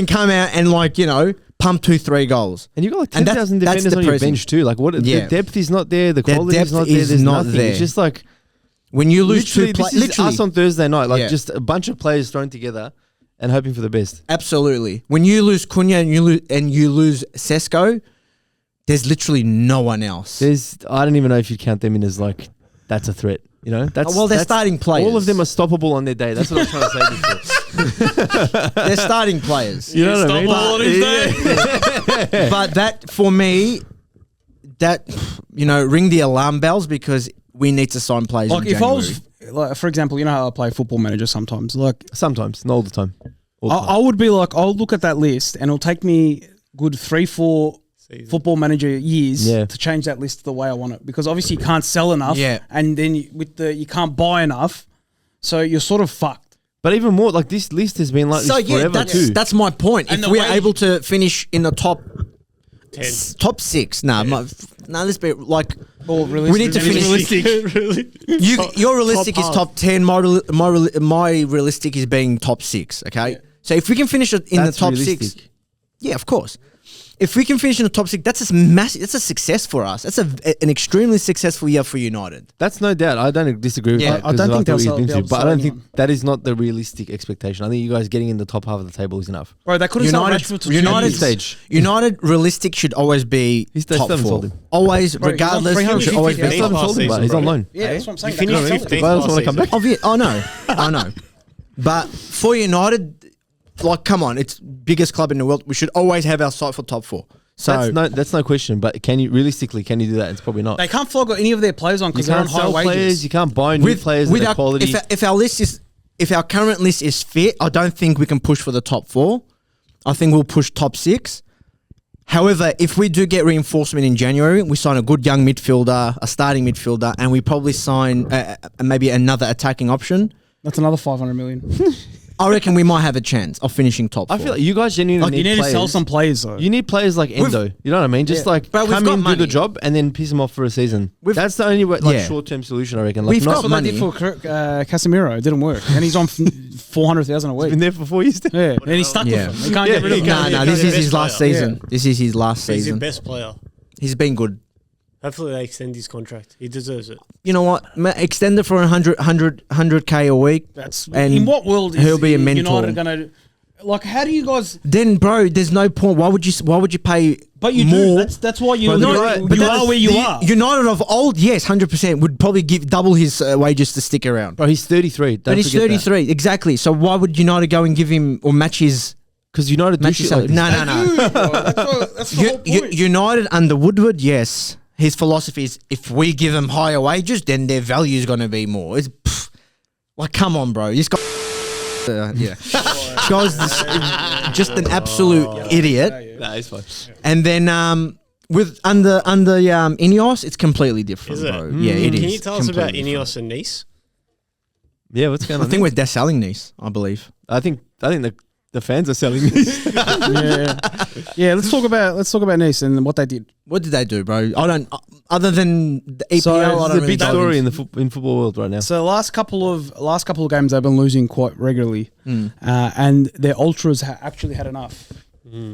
come out and like, you know, pump 2-3 goals. And you've got like And 10,000 that's defenders on your depressing. bench too. Like, what? Yeah. The depth is not there. The The quality is depth not there. is There's not nothing. there. It's just like When you lose literally, two players, this is us on Thursday night. Like, Yeah. just a bunch of players thrown together and hoping for the best. absolutely. When you lose Cunha and you lose Sesko, there's literally no one else. I don't even know if you'd count them in as like that's a threat. You know, that's well, they're that's- starting players. All of them are stoppable on their day. That's what I was trying to say before. They're starting players. You know what I mean? Stoppable on his day. But that, for me, that, you know, ring the alarm bells because we need to sign players Like in if I January. was, like, for example, you know how I play Football Manager sometimes. Like Sometimes, not all the time. All the time. I would be like, I'll look at that list and it'll take me good 3-4 Football Manager years Yeah. to change that list the way I want it, because obviously you can't sell enough, Yeah. and then you can't buy enough, so you're sort of fucked. But even more, like this list has been like So this yeah, forever too. that's my point. And If the we're way- able to finish in the top 10. top 6, let's be like Or we need to finish. really? Your realistic is half. top 10. My realistic is being top 6. Okay, so if we can finish it in That's the top realistic. 6, yeah, of course. If we can finish in the top 6, that's a massive. That's a success for us. That's an extremely successful year for United. That's no doubt. I don't disagree with Yeah, that. I don't 'cause think like they'll what you've been be able through, to but I don't sell think anyone. that is not the realistic expectation. I think you guys getting in the top half of the table is enough. Bro, they couldn't sell Rashford to United United stage. United realistic should always be He's- they top still haven't 4. sold him. Always, Bro, he's on regardless, should always be $350,000. They still haven't top. sold him, but season, he's bro. on loan. Yeah, that's what I'm saying. You They couldn't finished sell 15th it. Why last doesn't want to come season. back? I know. But for United, like, come on, it's biggest club in the world. We should always have our sight for top 4. So That's no question. But can you do that? It's probably not. They can't flog any of their players on You because they're on can't high sell wages. players. You can't buy new players with our, quality. if our current list is fit, I don't think we can push for the top 4. I think we'll push top 6. However, if we do get reinforcement in January, we sign a good young midfielder, a starting midfielder, and we probably sign maybe another attacking option. That's another 500 million. I reckon we might have a chance of finishing top 4. I feel like you guys genuinely Like, you need players. to sell some players though. You need players like Endo. You know what I mean? Just like But we've come got in, do money. the job, and then piss them off for a season. We've- That's the only way, Yeah. short-term solution, I reckon. Like, We've not got That's what they money. did for Casemiro. It didn't work, and he's on 400,000 a been week. there for 4 years. Yeah, and he's stuck Yeah. with them. He can't get rid of he them. can't. No, He's this is the his best last player. season. This is his last He's your season. best player. He's been good. Hopefully they extend his contract. He deserves it. You know what? Extend it for 100K a week. That's And in what world is he'll be a mentor. United gonna? Like, how do you guys? Then, bro, there's no point. Why would you pay? But you more? do. That's why you. But you you're right. you are where you are. United of old, yes, 100% would probably give double his wages to stick around. Bro, he's 33. But he's 33, exactly. So why would United go and give him or match his Because United do match shit his like salary? this. No. That's the whole point. United under Woodward, yes. His philosophy is if we give them higher wages, then their value is going to be more. It's like, come on, bro. This guy, this guy's just an absolute idiot. Nah, it's fine. And then with under Ineos, it's completely different, Is it? bro. Yeah, it is. Can you tell us about completely Ineos and Nice? Yeah, what's going I on? think we're selling Nice, I believe. I think the the fans are selling this. Yeah. Let's talk about Nice and what they did. What did they do, bro? I don't. Other than the EPL, So, I it's don't It's a really big dive story into- in football world right now. So last couple of games they've been losing quite regularly, Mm. and their ultras actually had enough.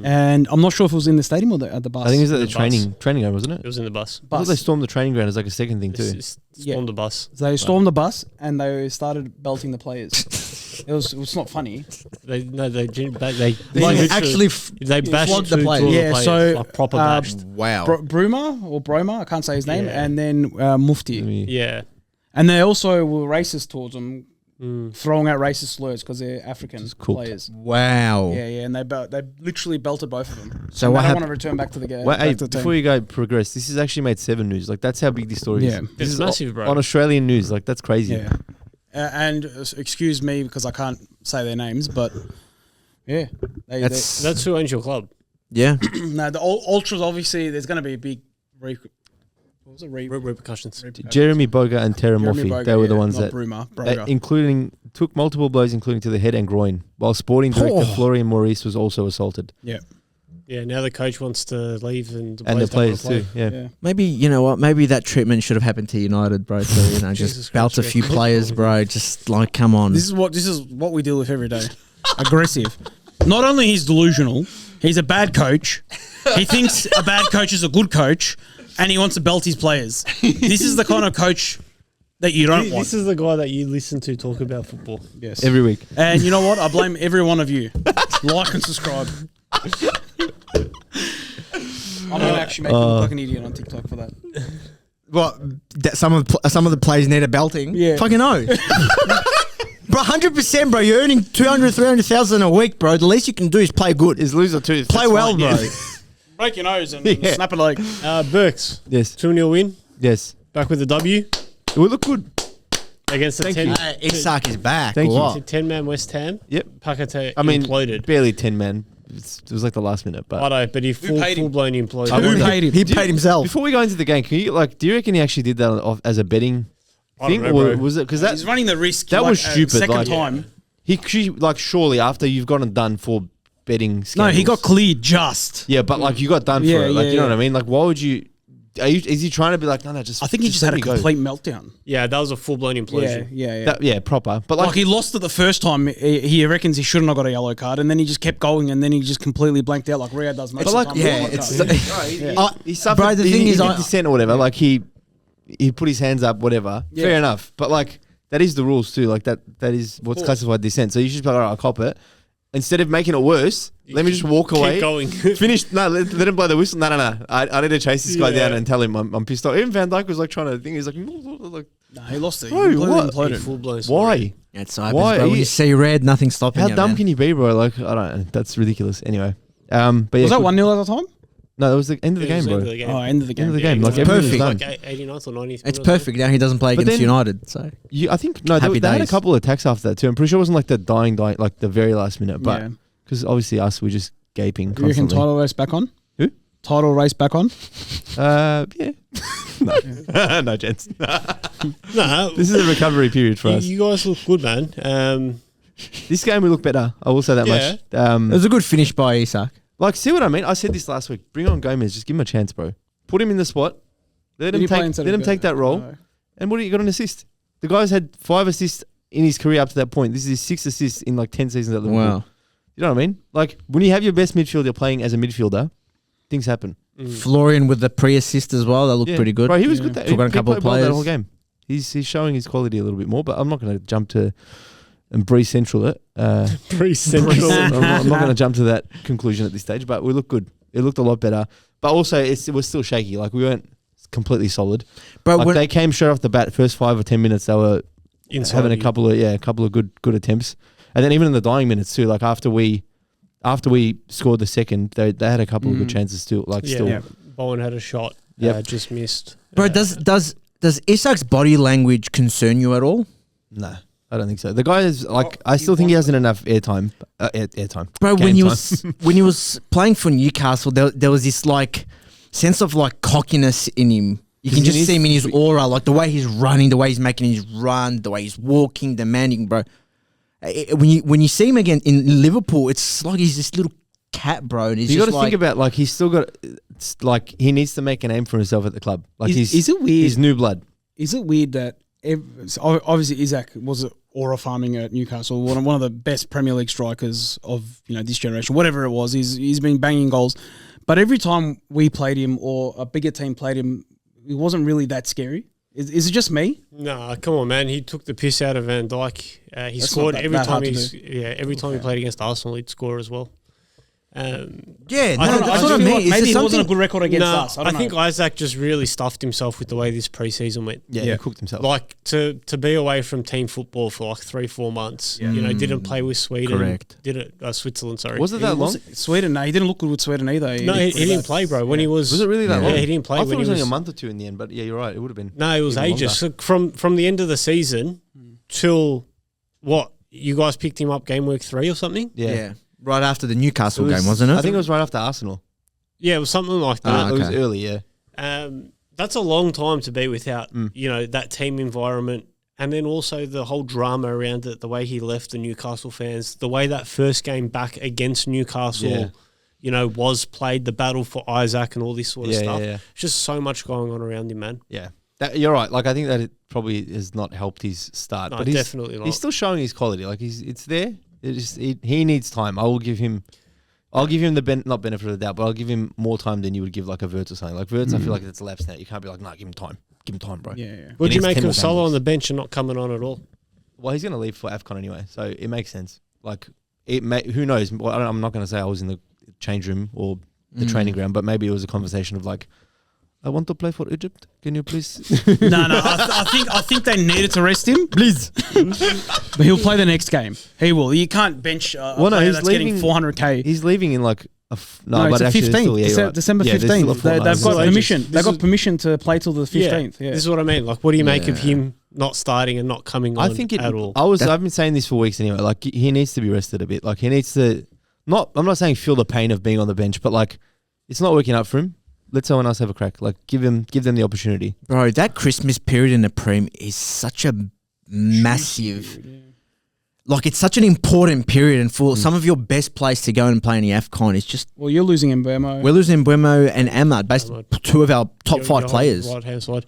And I'm not sure if it was in the stadium or at the bus. I think it was at the The training ground, wasn't it? It was in the bus. I thought they stormed the training ground as like a second thing too. Stormed the bus. They stormed the bus and they started belting the players. it was not funny. They They actually they bashed flogged the two players. of Yeah, so, like proper bashed. wow. Bruma or Broma, I can't say his name, Yeah. and then Mufti. Yeah. And they also were racist towards them, throwing out racist slurs because they're African cooked. players. Wow. Yeah, and they literally belted both of them. So And what they don't hap- want to return back to the game. Well, hey, back to the before team. you go progress, this has actually made 7 News. Like that's how big this story Yeah. is. It's This is massive, bro. on Australian news. Like that's crazy. Yeah. And excuse me because I can't say their names, but yeah, That's who owns your club. Yeah. no, the ultras obviously there's going to be a big what was it? Repercussions. Jeremy Boga and Tara Jeremy Murphy, Boga, they were the yeah, ones not that, Bruma, including took multiple blows, including to the head and groin, while sporting director Florian Maurice was also assaulted, Yeah. Yeah, now the coach wants to leave and and the players don't wanna too. play. Yeah. Yeah. Maybe, you know what? Maybe that treatment should have happened to United, bro. So, you know, Jesus just belt a Christ, few yeah. players, bro. Just like, come on. This is what we deal with every day. Aggressive. Not only he's delusional, he's a bad coach. He thinks a bad coach is a good coach, and he wants to belt his players. This is the kind of coach that you don't want. This is the guy that you listen to talk about football. Yes. Every week. And you know what? I blame every one of you. Like and subscribe. I'm gonna actually make you look like an idiot on TikTok for that. What? That some of the players need a belting? Yeah. Fucking no. Bro, 100%, bro. You're earning 200, 300,000 a week, bro. The least you can do is play good. Is lose or two. Play well, bro. Break your nose and Yeah. snap a leg. BERKZ, Yes. 2-0 win. Yes. Back with the W It will look good. against the Thank 10 you. Isak is back. Thank or you. what? 10-man West Ham. Yep. Pakate I mean, imploded. barely 10 man. It was like the last minute, but I know, but he paid him? full blown imploded. I Who wouldn't- paid him? He paid himself. before we go into the game, can you do you reckon he actually did that as a betting I don't thing, know, or bro. was it because that He's running the risk. that was stupid, Second like- time. he like surely after you've gotten done for betting? No, he got scandals- cleared just. yeah, but like you got done Yeah, for it, like yeah, you know yeah. what I mean? Like why would you? Is he trying to be like no, just? I think he just had let a me go. complete meltdown. Yeah, that was a full blown implosion. Yeah, proper. But Like, like, he lost it the first time. He reckons he shouldn't have got a yellow card, and then he just kept going, and then he just completely blanked out like RIAD does most but of like, the time. yeah, with it's- yellow cards. he suffered. Bro, the he, thing he is, did dissent or whatever. Like he put his hands up, whatever. Yeah. Fair enough. But like that is the rules too. Like that is what's classified dissent. So you should be like, all right, I'll cop it. Instead of making it worse, let me just walk away. Keep going. Finish. No, let him blow the whistle. No. I need to chase this guy Yeah. down and tell him I'm pissed off. Even Van Dijk was like trying to think. He's like, No, he lost it. Bro, He completely what? imploded. Full blown. why? It's so Why? bro. When you see red, nothing's stopping How you, dumb man. can you be, bro? Like I don't know. That's ridiculous. Anyway, but yeah, Was that good- 1-0 at the time? No, that was the end of the game, bro. Oh, end of the game. End of the game. Yeah, Like it was everything was perfect. done. Like 89th or 90th. It's perfect. Now he doesn't play But against then- United. So I think no, Happy they had a days. couple of attacks after that too. I'm pretty sure it wasn't like the dying, like the very last minute, but Yeah. because obviously us, we're just gaping You reckon constantly. title race back on? Who? Title race back on? Yeah. No, no, gents. No, This is a recovery period for us. you guys look good, man. This game we look better. I will say that Yeah. much. it was a good finish by Isak. Like, see what I mean? I said this last week. Bring on Gomez. Just give him a chance, bro. Put him in the spot. Let Did him he play take. instead Let of him take that role. No. And what do you got an assist? The guy's had 5 assists in his career up to that point. This is his 6th assists in like 10 seasons at Liverpool. Wow. You know what I mean? Like when you have your best midfielder playing as a midfielder, things happen. Florian with the pre-assist as well. That looked pretty good. Bro, he was Yeah. good. That, Took on a couple of played well that players. whole game. He's showing his quality a little bit more, but I'm not going to jump to and Breeze Central it. Pretty central. I'm not going to jump to that conclusion at this stage, but we look good. It looked a lot better, but also it was still shaky. Like we weren't completely solid. Bro, Like when, they came straight off the bat. First 5 or 10 minutes, they were Inside having a you. couple of good attempts, and then even in the dying minutes too. Like after we scored the second, they had a couple of good chances still. Like Yeah. still, Bowen had a shot. Yep. Just missed. bro, does Isak's body language concern you at all? no. I don't think so. The guy is like, I still think he hasn't enough airtime. Airtime, Bro, Game when he time. was when he was playing for Newcastle, there was this like sense of like cockiness in him. You can Isn't just he- see him in his aura, like the way he's running, the way he's making his run, the way he's walking, demanding, bro. When you see him again in Liverpool, it's like he's this little cat, bro. And he's You got just to think about like he's still got like he needs to make a name for himself at the club. Like Is it weird? He's new blood. Is it weird that obviously Isaac was aura farming at Newcastle, one of the best Premier League strikers of this generation, whatever it was. He's been banging goals, but every time we played him or a bigger team played him, it wasn't really that scary. Is it just me? No, come on, man. He took the piss out of Van Dijk. He That's scored not every that time hard to every time he played against Arsenal, he'd score as well. yeah, I no, don't know, that's I what I just mean. feel Is Maybe there it wasn't a something? good record against No, us. I I don't think know. Isaac just really stuffed himself with the way this preseason went. Yeah, Yeah. he cooked himself. Like to be away from team football for like 3-4 months. Didn't play with Sweden. Correct. Did it Switzerland? Sorry. Was it that long? Sweden? No, he didn't look good with Sweden either. No, he didn't play, bro. When he was Was it really that Yeah, long? he didn't play I thought when it was he only was a month or two in the end, but yeah, you're right. It would have been. No, it was even ages. longer. So from the end of the season till what? You guys picked him up game week 3 or something? Yeah. Right after the Newcastle It was- game, wasn't it? I think it was right after Arsenal. Yeah, it was something like that. Ah, It was okay. early, yeah. That's a long time to be without, that team environment. And then also the whole drama around it, the way he left the Newcastle fans, the way that first game back against Newcastle, was played, the battle for Isaac and all this sort of Yeah, stuff. yeah, yeah. It's just so much going on around him, man. Yeah. You're right. Like I think that it probably has not helped his start. No, but he's definitely not. He's still showing his quality. Like it's there. He needs time. I'll give him the not benefit of the doubt, but I'll give him more time than you would give like a Verts or something. Like Verts, I feel like it's lapsed now. You can't be like, no, give him time. Give him time, bro. Yeah. What do you needs make 10 more of Salah games. on the bench and not coming on at all? Well, he's going to leave for AFCON anyway, so it makes sense. Like who knows? Well, I'm not going to say I was in the change room or the training ground, but maybe it was a conversation of like, I want to play for Egypt. Can you please? No. I think they needed to rest him, please. But he'll play the next game. He will. You can't bench a player he's that's getting leaving- 400k. He's leaving in like No, but it's the actually, 15th. still, yeah, you're right. December Yeah, there's still a 15th. fortnight. They've This got is permission. ages. They've This got permission to play till the 15th. Yeah. This is what I mean. Like, what do you make of Yeah. him not starting and not coming on I think at all? I've been saying this for weeks anyway. Like he needs to be rested a bit. Like he needs to I'm not saying feel the pain of being on the bench, but like it's not working out for him. Let someone else have a crack. Like give them the opportunity. Bro, that Christmas period in the Prem is such a massive... Like, it's such an important period, and for some of your best players to go and play in the AFCON, it's just... Well, you're losing Mbemo. We're losing Buemo and Ahmad, basically two of our top Your- 5 your players. Right-hand side.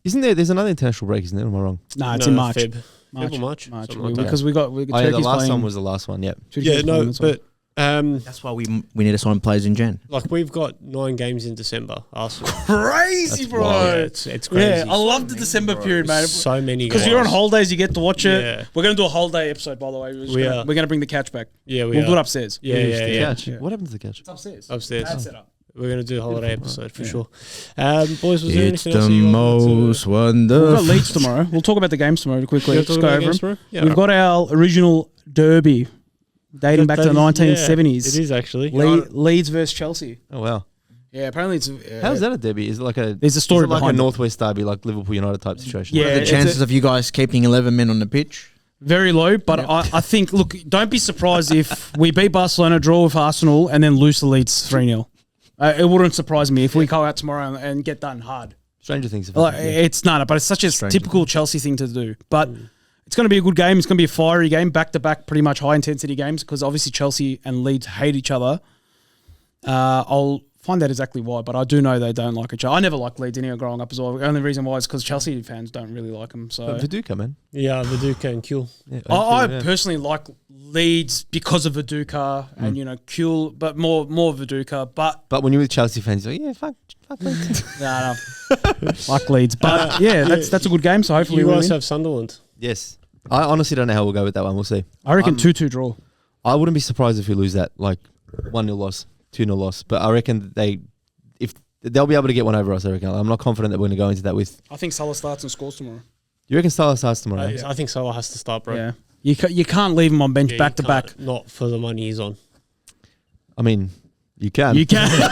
Isn't there's another international break, isn't there? Am I wrong? Nah, it's in March. Feb. Feb or March? Something like that. Because we got Oh, yeah, the Turkey's last playing. one was the last one. Yep. Yeah, no, but That's why we need to sign players in Jan. like we've got 9 games in December. Arsenal. crazy, bro. Yeah, it's crazy. Yeah, I love the December period, man. So many Because games. you're on holidays, you get to watch it. Yeah. We're going to do a holiday episode, by the way. We're going to bring the couch back. Yeah, We'll do it upstairs. Yeah, The yeah, yeah. couch. What happened to the couch? It's upstairs. Upstairs. That's set up. We're going to do a holiday episode for sure. Boys, was there It's anything else the that you wanted to- most We've wonderful... got Leeds tomorrow. We'll talk about the games tomorrow quickly. You wanna Just talk go about over games them. tomorrow? Yeah, We've got our original derby dating back to the That is- 1970s. Yeah, it is actually. Leeds versus Chelsea. Oh wow. Yeah, apparently it's... How's that a derby? Is it like a? There's a story is it like behind a it. Northwest derby, like Liverpool United type situation? Yeah, What are the it's chances of you guys keeping 11 men on the pitch? very low, but I think, look, don't be surprised if we beat Barcelona, draw with Arsenal, and then lose to Leeds 3-0. It wouldn't surprise me if we go out tomorrow and get done hard. Stranger things have Like, happened. it's not, but it's such a typical Chelsea thing to do. But it's going to be a good game. It's going to be a fiery game, back-to-back, pretty much high-intensity games, because obviously Chelsea and Leeds hate each other. I'll find out exactly why, but I do know they don't like each other. I never liked Leeds anyway growing up as well. The only reason why is because Chelsea fans don't really like them. So Viduka, man. Yeah, the Duke and Kill. Yeah, I yeah. personally like Leeds because of Viduka and Kuhl, but more Viduka. But But when you're with Chelsea fans, you're like, yeah, fuck Leeds. no, like Leeds. But yeah, that's a good game. So hopefully You we guys win. have Sunderland. Yes. I honestly don't know how we'll go with that one. We'll see. I reckon 2-2 draw. I wouldn't be surprised if we lose that, like 1-0 loss, 2-0 loss. But I reckon if they'll be able to get one over us, I reckon. I'm not confident that we're going to go into that with. I think Salah starts and scores tomorrow. You reckon Salah starts tomorrow? eh? I think Salah has to start, bro. Yeah, you can't leave him on bench Yeah, back you to back. can't, Not for the money he's on. I mean, you can. You can.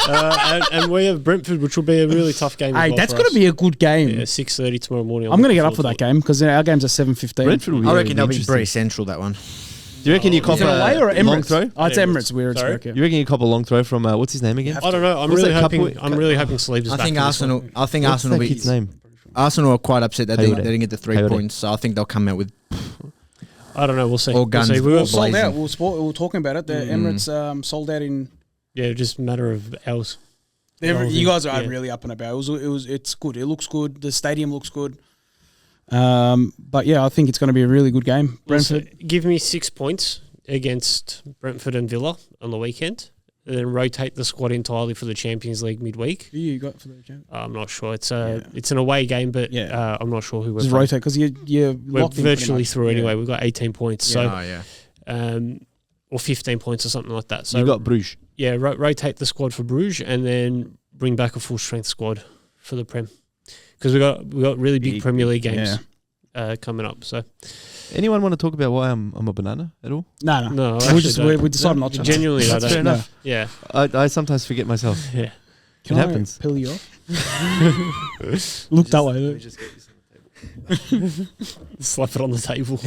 And we have Brentford, which will be a really tough game. Hey, that's going to be a good game. Yeah, 6:30 tomorrow morning. I'm going to get up for that game because our game's at 7:15. Brentford will be I reckon they'll be interesting. very central, that one. Do you reckon you cop Is it away or a long Emirates? throw? Oh, it's Emirates. Emirates. Where it's Sorry? working. You reckon you cop a long throw from what's his name again? I don't know. I'm What's really that hoping. couple- I'm really hoping Sleeves is I back. think for this one. Arsenal. I think What's Arsenal that will kid's be. name? Arsenal are quite upset that they Haywood. didn't get the 3 Haywood. points. So I think they'll come out with. I don't know. We'll see. Or guns. We'll see. We were We'll sold blazing. out. We were talking about it. The Emirates sold out in. yeah, just a matter of hours. You guys are Yeah. really up and about. It's good. It looks good. The stadium looks good. But yeah, I think it's going to be a really good game. Brentford. Also, give me 6 points against Brentford and Villa on the weekend, and then rotate the squad entirely for the Champions League midweek. Who you got for the game? I'm not sure. It's an away game, but I'm not sure who we're Just playing. rotate because you're We're locked in pretty virtually much. through Yeah. anyway. We've got 18 points, Yeah. or 15 points or something like that. So You got Bruges. yeah, rotate the squad for Bruges and then bring back a full strength squad for the Prem, because we got really big Premier League games coming up. So Anyone want to talk about why I'm a banana at all? No. no, We decided not to. Genuinely, I That's don't. fair enough. Yeah, I sometimes forget myself. yeah. Can It I happens. Peel you off. Look that way. Slap it on the table.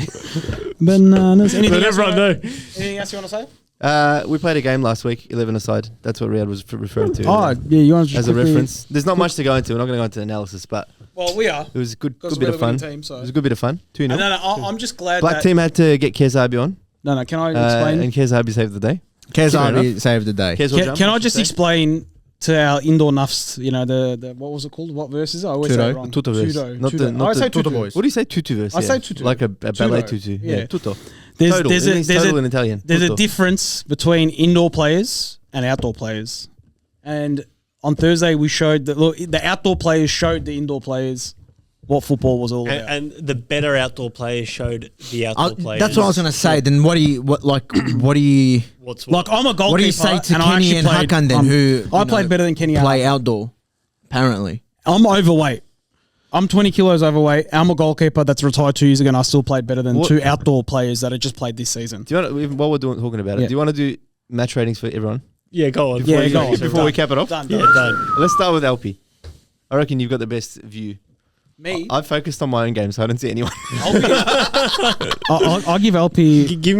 Bananas. Anything else? Whatever I know. Anything else you want to say? We played a game last week, 11 aside. That's what RIAD was referring to Oh, yeah. You want to as a reference. There's not much to go into. We're not going to go into analysis, but Well, we are. it was a good Because bit we're of the fun. winning team. So. It was a good bit of fun. 2-0. No, I'm just glad Black that. team had to get Kezabi on, No, can I explain? and Kezabi saved the day. Kez Fair Arby saved the day. Kez will Can, jump, can I should just say. explain to our indoor nuffs, you know, the what was it called? What verse is it? I always say Tuto. it wrong. Tuto verse. Tuto. Not Tuto. the- not I the say Tuto tutu. boys. What do you say? Tutu verse? I say tutu. Like a ballet Tuto. tutu. Yeah. Yeah, tuto. There's Total. there's It a means there's total a in Italian. there's a Tutto. difference between indoor players and outdoor players. And on Thursday we showed that the outdoor players showed the indoor players what football was all about. And the better outdoor players showed the outdoor players. That's what I was going to say. Then what do you What's Like I'm a goalkeeper. what do you say to and I Kenny actually and played, Hakan then, who I you played know, better than Kenny. play Hakan. outdoor? Apparently, I'm overweight. I'm 20 kilos overweight. I'm a goalkeeper that's retired 2 years ago, and I still played better than What- two outdoor players that have just played this season. Do you want to, while we're talking about it, Yeah. do you want to do match ratings for everyone? Yeah, go on. Yeah, go on. Before we cap it off? Done. Yeah, done. Let's start with ALPY. I reckon you've got the best view. Me? I've focused on my own game, so I don't see anyone. I'll give LP. Give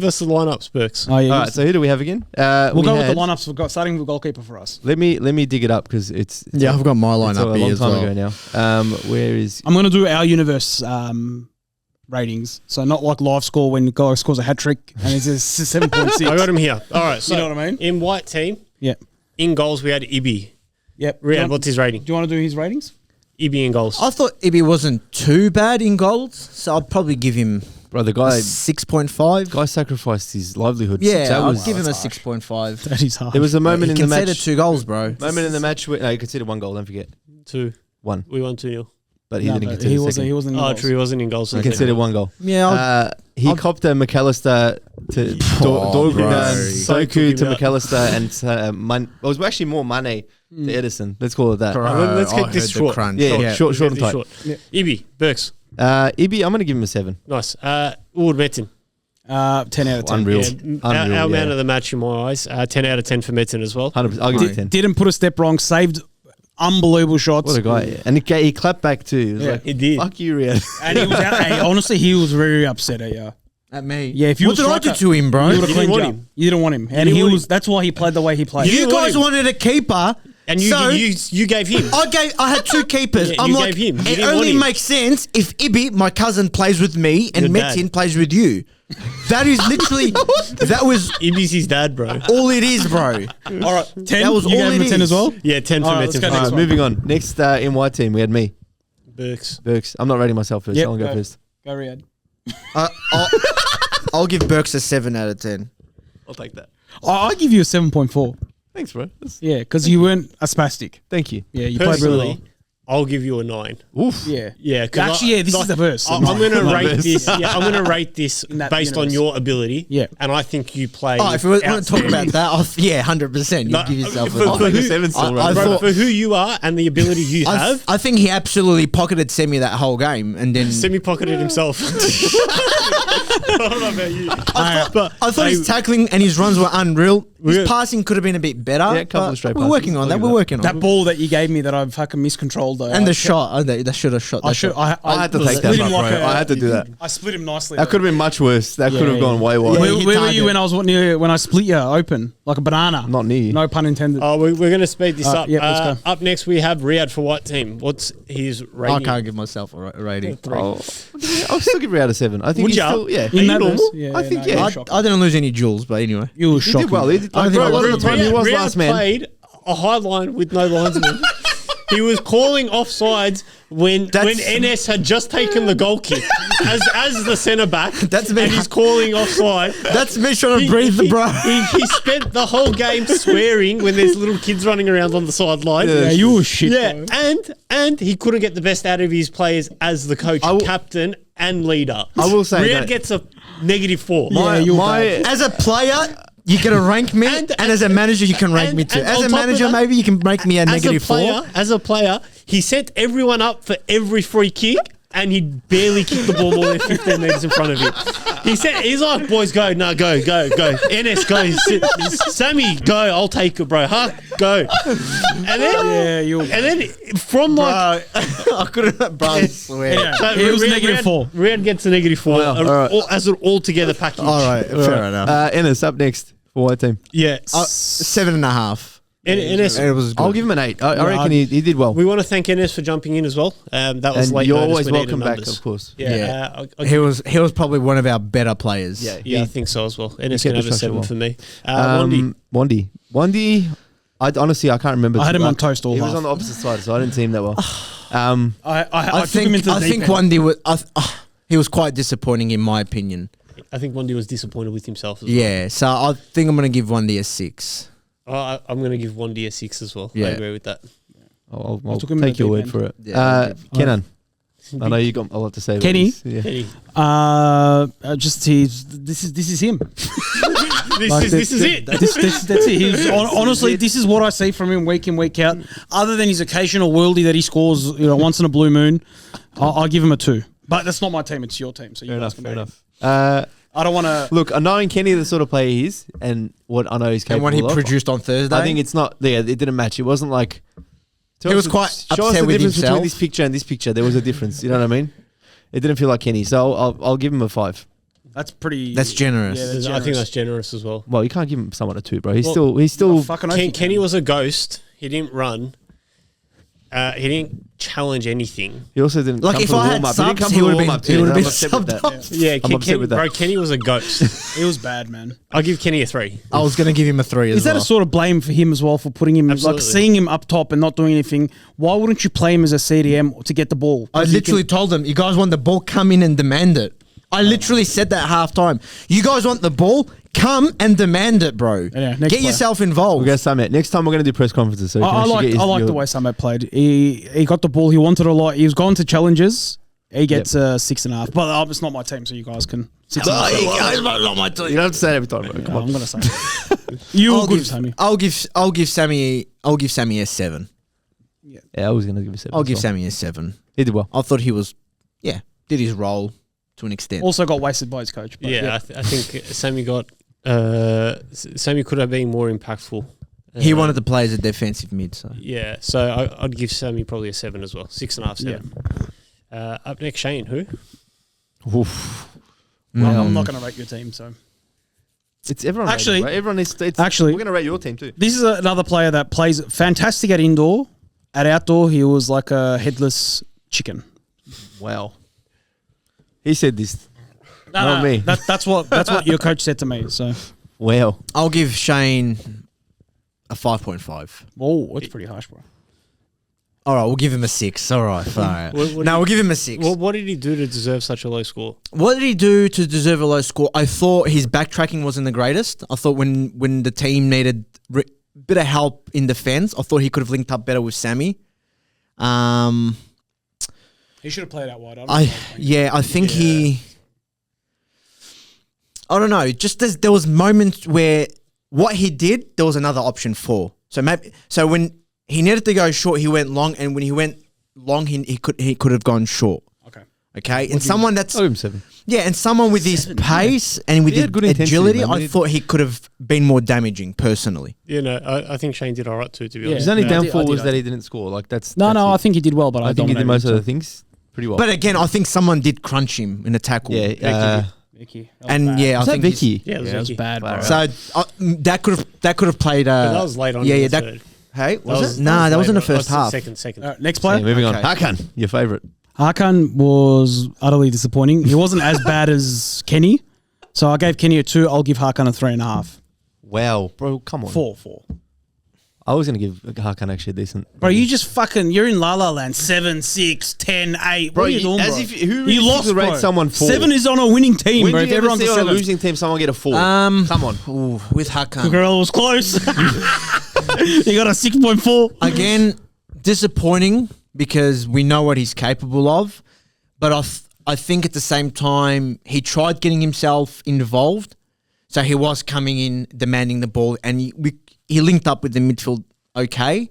us the lineups, Berks. Oh, yeah, All right, so who do we have again? we'll we go with had- the lineups. We've got starting with goalkeeper for us. Let me dig it up because it's yeah, I've got my it's a lineup here long as time well. ago now. Where is I'm going to do our universe ratings. So not like live score when the guy scores a hat trick and it's a 7.6. I got him here. All right, so You know what I mean? in white team, Yeah. in goals we had Ibi. Yep. Riyad, what's his rating? Do you want to do his ratings? Ibi in goals. I thought Ibi wasn't too bad in goals, so I'd probably give him bro? The a guy 6.5. sacrificed his livelihood. Yeah, that I'd was give him a that's harsh. 6.5. That is hard. there was a moment He in the conceded match. 2 goals, bro. Moment in the match where you conceded 1 goal. Don't forget 2. 1, We won 2-0. but he No, didn't but concede. he the wasn't. second. He wasn't. in Oh, goals. true. He wasn't in goals. He conceded 1 goal. Yeah, He copped a McAllister to Oh, bro. Doku to him out. McAllister and it was actually more Mane to Edison. Let's call it that. let's I keep this heard the short. crunch. Yeah, short and tight. Ibi, Berks. Ibi, I'm going to give him a 7. Nice. Uğur Metin. 10 out of 10. Unreal. Yeah, Unreal, our man yeah. of the match in my eyes. 10 out of 10 for Metin as well. 100%. I'll give him 10. Didn't put a step wrong. Saved unbelievable shots. What a guy. And he clapped back too. He was like, He did. fuck you, Riyad. And he was honestly, he was very upset at you. At me. Yeah, if you what was did I do striker- to him, bro? You would have didn't cleaned want you up. him. You didn't want him, and didn't he want was. That's why he played the way he played. You didn't want guys him. wanted a keeper, And so you gave him. I had 2 keepers. Yeah, I'm you like, gave him. You it didn't want only him. makes sense if Ibi, my cousin, plays with me and Your dad. Metin plays with you. That is literally, that was Ibi's his dad, bro. all it is, bro. All right, 10. That was you all gave him it a 10 is. as well. Yeah, 10 for All right, let's Metin. go next Alright, one. moving on. Next in white team, we had me, Berks. Berks. I'm not rating myself first. Yep, I'll go go. first. Go Riyad. I'll give Berks a 7 out of 10. I'll take that. I give you a 7.4. Thanks, bro. That's- Yeah, because you weren't a spastic. Thank you. Yeah, you played really well. Personally, I'll give you a 9. Oof. Yeah. Yeah, 'cause Actually, yeah, this is the verse. I'm going to Not rate verse. this. Yeah, I'm going to rate this In that based on universe. your ability. Yeah. and I think you play. Oh, if we want to talk outstanding. about that, yeah, 100%. You No, give yourself for- a for I'll take a who- 7 still, I bro. Bro, thought- for who you are and the ability you have, I think he absolutely pocketed Semi that whole game, and then semi-pocketed himself. I don't know about you. I thought his tackling and his runs were unreal. His passing could have been a bit better. Yeah, a couple but of straight we're passes. working on I'll that. give We're that. working on That it. ball that you gave me that I fucking miscontrolled goal though. And the shot, they should have shot. I should. I I had to take split that, him bro. like I had to do that. I split him nicely. That could have been much worse. That could have gone way wide. Where, hit where were target. you when I was when I split you open like a banana? Not near you. No pun intended. Oh, we're going to speed this up. Yep, let's go. Up next, we have Riyadh for White Team. What's his I rating? can't give myself a rating. I'll still give Riyadh a 7. I think Would he's ya? still, yeah. In that normal? verse? Yeah, I think, no, yeah. you're I, shocking. I didn't lose any jewels, but anyway. You were He shocking. did well. He did, I like, think bro, I a lot of was- the time he was Riyadh last man. played a high line with no linesman. He was calling offsides when NS had just taken the goal kick as the centre back. That's me. And he's calling offside. That's me trying to breathe the bro. He spent the whole game swearing when there's little kids running around on the sideline. Yeah, you were shit. Yeah, bro. and he couldn't get the best out of his players as the coach, captain, and leader. I will say Riyadh that- gets a -4. As a player, you get to rank me, and as a manager, you can rank me too. and As on a top of manager, that, maybe you can rank me a -4. As a player, he set everyone up for every free kick, and he barely kicked the ball more than 15 metres in front of him. He's like, boys, go, no, go. NS, go. Sammy, go, I'll take it, bro. Go. And then from like... I couldn't, bro. Swear. Yeah. So He was Riyadh- -4. Riyadh gets a -4 Wow. All right. as an all-together package. All right, fair enough. Ennis up next for White Team. Yeah. 7.5. NS, It was good. I'll give him an 8. I reckon he did well. we want to thank NS for jumping in as well. That was And late you're notice. always We needed welcome back, numbers. of course. Yeah. He was probably one of our better players. I think so as well. NS get can the have a structure 7 well. for me. Wandy. Wandy, I can't remember. I had him on toast all He was half. on the opposite side, so I didn't see him that well. I took him into the I deep think end. Wandy was. He was quite disappointing in my opinion. I think Wandy was disappointed with himself as well. Yeah, so I think I'm gonna give Wandy a 6. I'm going to give Wandy a 6 as well. I Yeah. agree with that. I'll took him in take the your deep word end. for it. Yeah, Kenan, I know you got a lot to say. about Kenny? this. Yeah. Kenny. This is him. This is it. That's it. Honestly, this is what I see from him week in, week out. Other than his occasional worldie that he scores, once in a blue moon, I'll give him a 2. But that's not my team; it's your team. So you Fair guys enough. can Fair rate him. enough. I don't want to. Look, knowing Kenny the sort of player he is, and what I know he's And capable what he of, produced on Thursday, I think it's not. Yeah, it didn't match. It wasn't like. He was quite show us upset the with difference between himself. this picture and this picture. There was a difference. You know what I mean? It didn't feel like Kenny, so I'll give him a 5. That's pretty. That's generous. Yeah, that's I think generous. that's generous as well. Well, you can't give him someone a 2, bro. He's Well, still. Fucking oath you Kenny can. was a ghost. He didn't run. He didn't challenge anything. He also didn't. Like come if for the I had warm-up. He didn't subs, come he for the would have warm-up been. He too, would have and been I'm upset with subbed that. off. Yeah, I'm upset with that. Bro, Kenny was a ghost. It was bad, man. I'll give Kenny a 3. I was gonna give him a 3 as Is that well. a sort of blame for him as well for putting him Absolutely. like seeing him up top and not doing anything? Why wouldn't you play him as a CDM to get the ball? I literally told them, you guys want the ball, come in and demand it. I literally said that at halftime. You guys want the ball, come and demand it, bro. Yeah, next Get player. yourself involved. We'll go Summit. Next time we're going to do press conferences. So we can I actually like get I like your- the way Summit played. He got the ball. He wanted a lot. He was going to challenges. He gets 6.5. But it's not my team, so you guys can. 6.5. You don't have to say it every time, bro. Come I'm on. gonna say it. You were good, Sammy. I'll give Sammy a 7. Yeah, I was going to give you 7. I'll as give well. Sammy a 7. He did well. I thought he was, did his role to an extent. Also got wasted by his coach. But Yeah, I think Sammy got. Sammy could have been more impactful. He wanted to play as a defensive mid, so. Yeah, so I'd give Sammy probably a 7 as well. 6.5, 7. Up next, Shane. Who? Oof. Well, I'm not going to rate your team. So It's everyone. Actually- rating, right? Everyone is. Actually- we're going to rate your team too. this is another player that plays fantastic at indoor. At outdoor, he was like a headless chicken. Wow. He said this. Not me. That's what your coach said to me. So, Wow. I'll give Shane a 5.5. oh, it's pretty harsh, bro. All right, we'll give him a 6. All right, fine. What No, we'll give him a 6. What did he do to deserve such a low score? What did he do to deserve a low score? I thought his backtracking wasn't the greatest. I thought when the team needed a bit of help in defense, I thought he could have linked up better with Sammy. He should have played out wide. I think he. I don't know. Just there was moments where what he did, there was another option for. So when he needed to go short, he went long, and when he went long, he could have gone short. Okay. Okay, and someone that's I'll give him 7. and someone with his pace and with He his had good intensity, agility, man. I thought he could have been more damaging personally. I think Shane did all right too, to be Yeah. honest. His only I downfall did- was that he didn't score. Like that's No, that's I it. think he did well, but I think he did most of the things pretty well. But again, I think someone did crunch him in a tackle. yeah, Vicky. and bad. I was that think he's- Vicky? Yeah, it was Yeah, it was Vicky. bad, bro. So that could have played. But that was late on. Yeah, in yeah. the That, third. hey, That was it? Nah, that was in the later. first half. Second. All right, next player. Yeah, moving on. Okay. Hakan, your favourite. Hakan was utterly disappointing. He wasn't as bad as Kenny. So I gave Kenny a 2. I'll give Hakan a 3.5. Wow, bro, come on. 4. I was going to give Hakan actually a decent. Bro, you just fucking, you're in La La Land. 7, 6, 10, 8. Bro, what are you doing, as bro? if who you really lost, rate bro. someone 4? 7 is on a winning team, When bro. do If you ever everyone's see a on a 7. losing team someone get a 4? Come on. Ooh, with Hakan. Girl was close. You got a 6.4. Again, disappointing because we know what he's capable of, but I think at the same time he tried getting himself involved, so he was coming in demanding the ball, and he linked up with the midfield okay.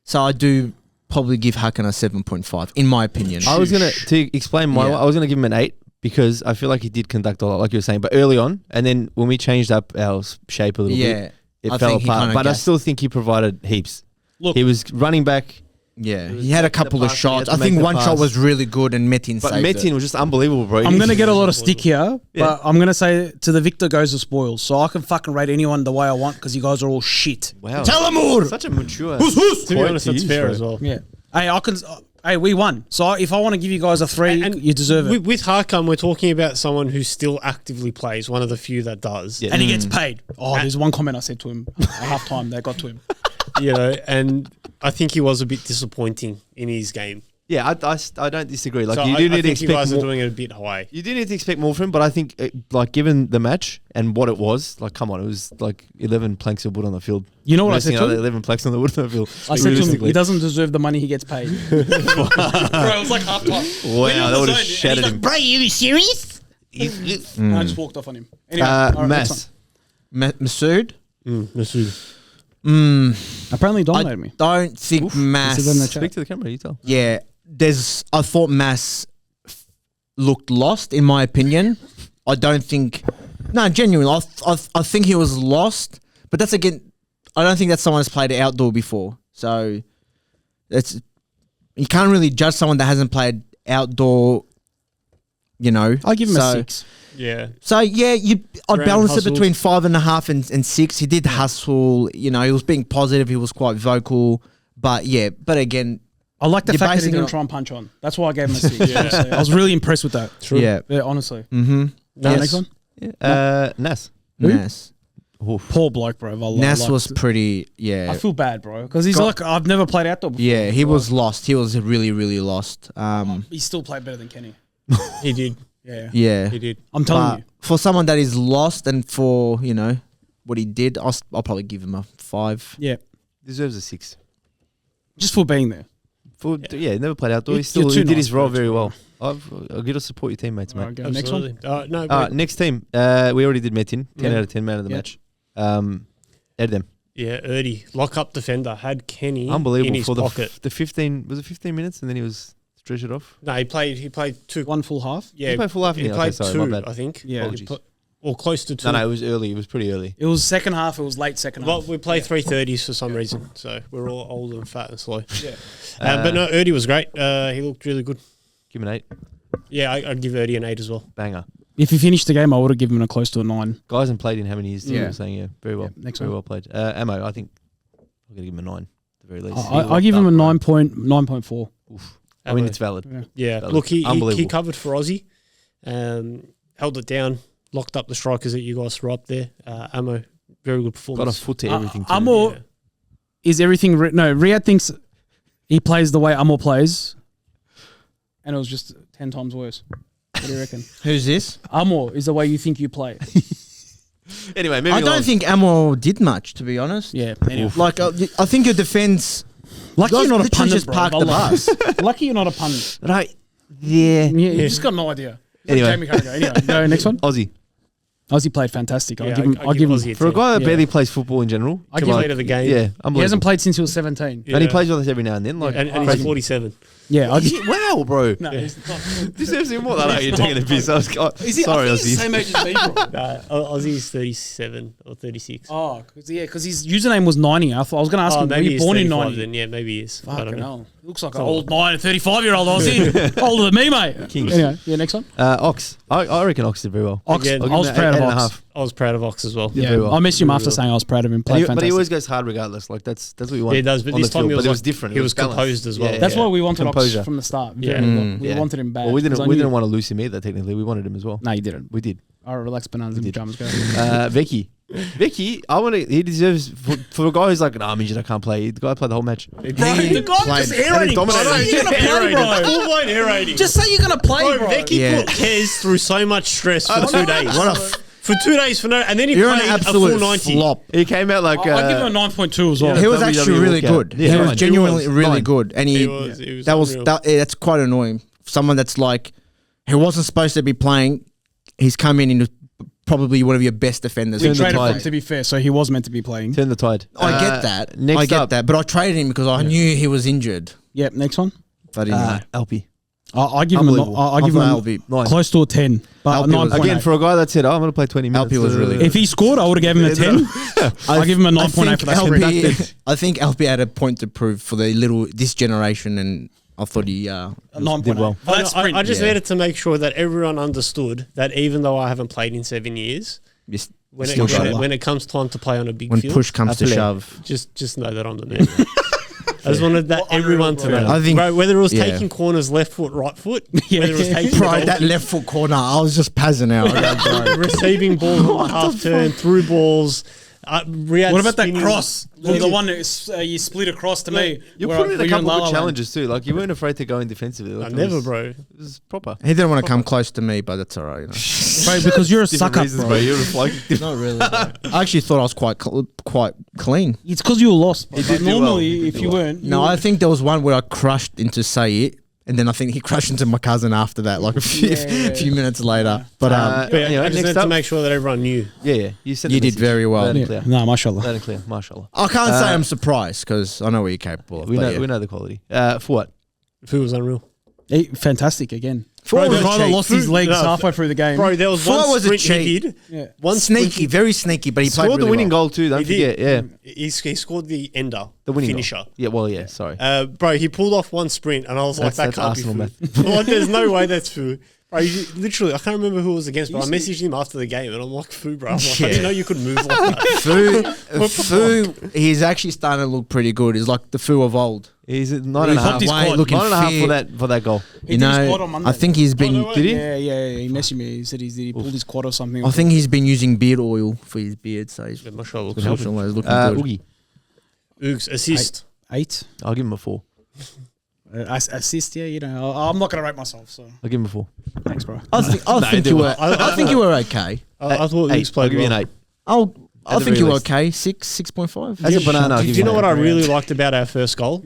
So I do probably give Hakan a 7.5 in my opinion. I was to explain my. Yeah. I was gonna give him an 8 because I feel like he did conduct a lot, like you were saying, but early on, and then when we changed up our shape a little bit, it I fell think he apart. kinda But I gassed. still think he provided heaps. Look, He was running back, Yeah, He was he had a making the couple of pass, he had shots. to I think make the one shot pass. was really good, and Metin but saved Metin it. was just unbelievable, bro. I'm going to get a lot of stick here, Yeah. but I'm going to say to the victor goes the spoils. So I can fucking rate anyone the way I want because you guys are all shit. Wow, Talamur! such a mature. To be honest, that's fair as well. Yeah. Hey, I can. Hey, we won. So if I want to give you guys a 3, And you deserve it. With Hakan, we're talking about someone who still actively plays, one of the few that does. Yeah. And he gets paid. Oh, there's one comment I said to him at half time that got to him. You know, and I think he was a bit disappointing in his game. Yeah, I don't disagree. Like So you I do need to think you guys expect are more. doing it a bit high. You do need to expect more from him, but I think, like, given the match and what it was, like, come on, it was like 11 planks of wood on the field. You know what I Missing said to another him? 11 planks on the wood on the field. I said to him, Realistically. he doesn't deserve the money he gets paid. Bro, it was like half time. Wow, that would have shattered him. Bro, are you serious? And I just walked off on him. Anyway, all right, next Mass. Masood? Masood. one. Apparently I dominated me. don't think He said in the Mass. chat. Speak to the camera, you tell. Yeah, I thought Mass looked lost, in my opinion. I don't think. No, genuinely, I think he was lost. But that's again, I don't think that's someone who's played outdoor before. So that's you can't really judge someone that hasn't played outdoor. You know, I'll give him so, a 6. Yeah. So yeah, I'd Ground balance hustled. it between 5.5 and 6. He did hustle. You know, he was being positive. He was quite vocal. But yeah, but again, I like the You're fact that he basing didn't it try and punch on. That's why I gave him a 6. honestly. I was really impressed with that. True. yeah. Yeah, honestly. Mm-hmm. Yeah, next one. Nas. Who? Nas. Poor bloke, bro. Nas was pretty. Yeah. I feel bad, bro, because he's like, I've never played outdoor before. Yeah, he was lost. He was really, really lost. He still played better than Kenny. He did. Yeah. Yeah. He did. I'm telling But you. for someone that is lost and for, what he did, I'll probably give him a 5. Yeah. Deserves a 6. Just for being there. Yeah, never played outdoor. You're He too did his nice, role bro. very well. I've got to support your teammates, All mate. right, go. Next one. Absolutely. No, All right, next team. We already did Metin. 10 Yeah. out of 10 man of the Yeah. match. Erdem. Yeah, Erdy, lock up defender, had Kenny Unbelievable in his for pocket. the 15. Was it 15 minutes and then he was stretched off? No, he played 2. One full half. Yeah, He played full half. he Okay, played sorry, 2, my bad. I think. Yeah. He Apologies. or close to 2. No, it was early. It was pretty early. It was second half. It was late second half. Well, we play 3:30s for some reason, so we're all old and fat and slow. Yeah. But no, Erdy was great. He looked really good. Give him an 8. Yeah, I'd give Erdy an 8 as well. Banger. If he finished the game, I would have given him a close to a 9. Guy hasn't played in how many years? Yeah. Yeah. Saying, yeah, very well. Yeah, next very one. well played. Ammo, I think I'm going to give him a 9 at the very least. I give him a 9.4. I mean, it's valid. Yeah, That look, was he unbelievable. covered for Aussie, held it down, locked up the strikers that you guys threw up there. Ammo, very good Got a performance. foot to everything. too. Amor Yeah. is everything. Riyad thinks he plays the way Amor plays, and it was just 10 times worse. What do you reckon? Who's this? Amor is the way you think you play. Anyway, moving I on. don't think Amor did much, to be honest. Yeah. Anyway. Like, I think your defense. Lucky you're not a literally pundit, just bro. parked the Vallahi. bus. Lucky you're not a pundit. Right. Yeah. You just got no idea. Anyway. Jamie Carragher. Anyway, go next one. Aussie. Ozzy played fantastic. Yeah, I'll give him. I'll give him. Ozzy a For a 10. guy that Yeah. barely plays football in general, I give him Complete of the game. Yeah, He unbelievable. hasn't played since he was 17. Yeah. And he plays with us every now and then. Like, and he's crazy. 47. Yeah, I Is he? Wow, bro. No, he's not. Deserves him more. I know you're taking a piss. I was, sorry, Ozzy. age as me, bro. Ozzy's 37 or 36. Oh, because his username was 90. I thought I was going to ask him, were maybe you he's born in 35 90? then. Yeah, maybe he is. I don't Fucking know. hell. Looks like an old 35-year-old Aussie. Older than me, mate. Kings. Anyway, yeah, next one. Ox. I reckon Ox did very well. Ox. Again, I I'll was give him proud of an 8.5. Ox. I was proud of Ox as well. Yeah, Yeah, very well. I missed him Very after well. saying I was proud of him. But Played he fantastic. always goes hard regardless. Like that's what we want. Yeah, he does. But on this the time field. he was, But it was like- different. He It was balanced. composed as well. Yeah, That's yeah. why we wanted Composure. Ox from the start. Yeah. We Yeah. wanted him bad. Well, we because I didn't knew- want to lose him either. Technically, we wanted him as well. No, you didn't. We did. All right, relax, bananas and did. pajamas, go. Vicky, I want to. He deserves for a guy who's like, no, I'm injured. I can't play. The guy played the whole match. Bro, the guy just air And he raiding. dominated. Bro, you're gonna play, bro. Full blown air raiding. Just say you're gonna play, bro. Becky Yeah. put Kez through so much stress for 2 days. For 2 days for no, and then he You're an played a absolute full 90. flop. He came out like. I give him a 9.2 as well. He was WWE actually really walkout. good. Yeah, he was fine. genuinely He was really fine. good, and He was unreal. that's quite annoying. Someone that's like, who wasn't supposed to be playing, he's come in and probably one of your best defenders. We Turn the traded for tide. him, to be fair, so he was meant to be playing. Turn the tide. I get that. Next I get up, that, but I traded him because I knew he was injured. Yep, next one. But anyway, Alpy. I give him a, Unbelievable. I give him a Alpy. Nine. close to a 10, but Alpy was- 9.8. Again, for a guy that said, "Oh, I'm going to play 20 minutes." Alpy was really If he scored, I would have given him a 10. I give him a 9.8 for that sprint. I think Alpy had a point to prove for this generation, and I thought he A 9.8. did well. For that sprint, I just yeah. needed to make sure that everyone understood that even though I haven't played in 7 years, just when Still got it. it comes time to play on a big when field, push comes to Absolutely. shove. just know that I'm the man. I just wanted that everyone to know. I think- Bro, whether it was yeah. taking corners left foot, right foot, Yeah. whether it was taking Bro, goal that kick, left foot corner, I was just passing out. I go, bro. receiving balls on the half turn, through balls. RIAD What about that spinning- cross? The one that you split across to me. You where put in where a you're couple La of La good Land. challenges too. Like you weren't afraid to go in defensively. Like, I never, it bro. was proper. He didn't want to come close to me, but that's all right. You know. Bro, because you're a Different sucker, reasons, bro. You're like Not really. I actually thought I was quite clean. It's because you were lost. Bro. He did But do well. normally, He did if do you well. weren't, No, I think there was one where I crushed into Say It, and then I think he crushed into my cousin after that, like a few minutes later. But But anyway, I just next needed to up. make sure that everyone knew. Yeah. You said you the did message. very well. Loud and yeah. clear. No, mashallah. Loud and clear. Mashallah. I can't say I'm surprised because I know what you're capable of. We but know yeah. we know the quality. For what? Fu was unreal. Fantastic again. Fuad The was guy that cheap. lost his legs No, halfway through the game. Bro, there was Fuad one was a sprint he cheat. did. Yeah. One Sneaky, sprint very sneaky, but he played Scored really the winning well. goal too. Don't He forget. did. Yeah. He scored the ender, The winning finisher. goal. Yeah. Well. Yeah. Sorry. Bro, he pulled off one sprint, and I was like, That's that can't Arsenal be Fu. Like, there's no way that's Fu. Bro, literally, I can't remember who it was against, but I messaged him after the game, and I'm like, Fu, bro. I'm like, I didn't know you could move like that. Fu, he's actually starting to look pretty good. He's like the Fu of old. He's at 9.5. his quad. looking 9.5 for that goal. He You did his know, quad on Monday. I think he's been. no way. Did he? Yeah. He messaged me. He said he pulled his quad or something. I think he's been using beard oil for his beard, so he's Mashallah. mashallah, he's looking good. Oogie. Oogs, assist. 8. I'll give him a 4. Assist, yeah, you know. I'm not going to rate myself, so I'll give him a 4. thanks, bro. I think you were. I think you were okay. I thought Eight. Oogs played I'll give you well. an 8. I the think very you were least. okay. 6.5. As a banana, I'll Do give you know an what I 8. really liked about our first goal?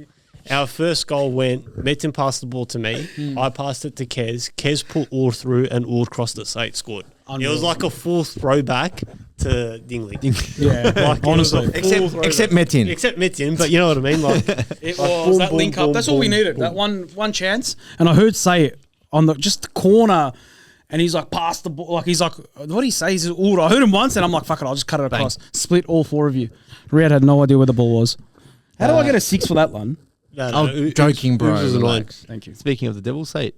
Our first goal went, Metin passed the ball to me, I passed it to Kez put Ur through, and Ur crossed it, so it scored. Unreal. It was like a full throwback to Dingley. Yeah, Like, it was a honestly. full throwback. Except Metin. Except Metin, but you know what I mean? Like, It Like, was boom, that boom, link up. boom, That's all we boom, needed. boom. That one chance. And I heard say it on just the corner. And he's like, pass the ball. Like, he's like, what did he say? He says, "Ooh," I heard him once, and I'm like, fuck it, I'll just cut it across. Split all 4 of you. Riyad had no idea where the ball was. How do I get a 6 for that one? no, Oh, Oogs- joking, bro. Oogs was a 9. Relax. Thank you. Speaking of the devil, say it.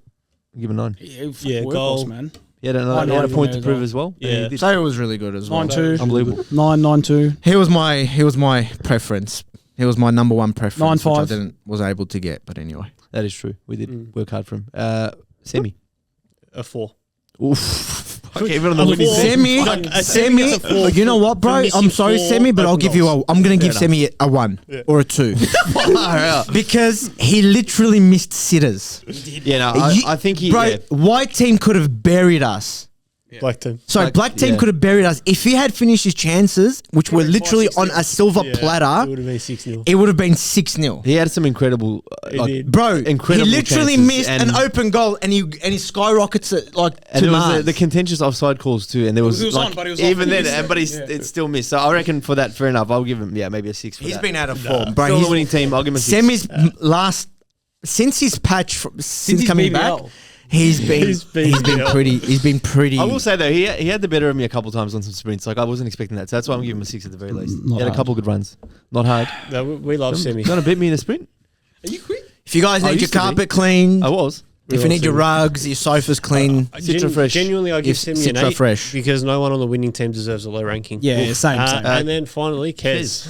I'll give him a 9. Yeah, goal. man. He had, he had a nine point to as prove well. as well. Yeah. And he did. Say it was really good as well. 9-2. Unbelievable. 9-9-2. He was my preference. He was my number one preference, 9-5. which I was able to get. But anyway, That is true. We did work hard for him. Semi. A 4. Oof. Okay, even on the A winning four. team. Semi, Like, a Semi. gets a 4 You know what, bro? for missing I'm sorry, 4 Semi, but I'll open give you goals. I'm gonna give enough. Semi a 1 or a 2 because he literally missed sitters. Yeah, no, You- I think he. Bro, Yeah. white team could have buried us. Black team. So black team yeah. could have buried us if he had finished his chances, which were been literally 5-6 on a silver It platter. would have been 6-0. It would have been 6-0. He had some incredible, did. Bro, incredible he literally chances, missed an open goal and he skyrockets it like And to it was Mars. the contentious offside calls too, and there was, He was like, on, but he was off. even He then, missed it. but Yeah. it still missed. So I reckon for that, fair enough. I'll give him maybe a 6 for He's that. been out of form, bro. Still He's the winning team. I'll give him a 6. Semi's last since his patch since his coming BBL. back. He's been pretty. I will say though, he had the better of me a couple times on some sprints. Like I wasn't expecting that, so that's why I'm giving him a 6 at the very least. Not He had a hard. couple good runs, not hard. No, we love Semi. Gonna beat me in a sprint? If you guys I need your used to be. carpet clean, I was. if you need your rugs, your sofas clean, Citra Fresh. Genuinely, I give If Semi an Citra 8 Fresh. because no one on the winning team deserves a low ranking. Yeah, same. And then finally, Kez.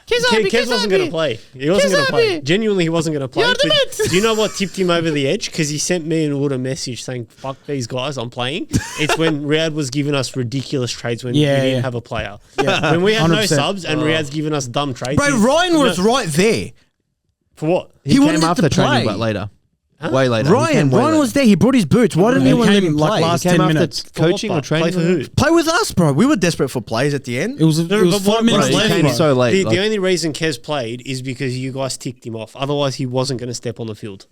Kez. Kez wasn't going to play. He wasn't going to play. Genuinely, he wasn't going to play. You're the But best. do you know what tipped him over the edge? Because he sent me and Wood a message saying, "Fuck these guys, I'm playing." It's when Riyadh was giving us ridiculous trades when we didn't have a player. When we had no 100%. subs and Riyadh's giving us dumb trades. bro. Ryan was right there. For what? He wanted came to after training, play. but later. Way later. He Ryan came way was later. there. He brought his boots. Why didn't He anyone let came him like play? last He came 10 after minutes. coaching or training. Play for who? Play with us, bro. We were desperate for players at the end. It was No, 5 but minutes Bro, he left. came bro. so late. The like- only reason Kez played is because you guys ticked him off. Otherwise, he wasn't going to step on the field.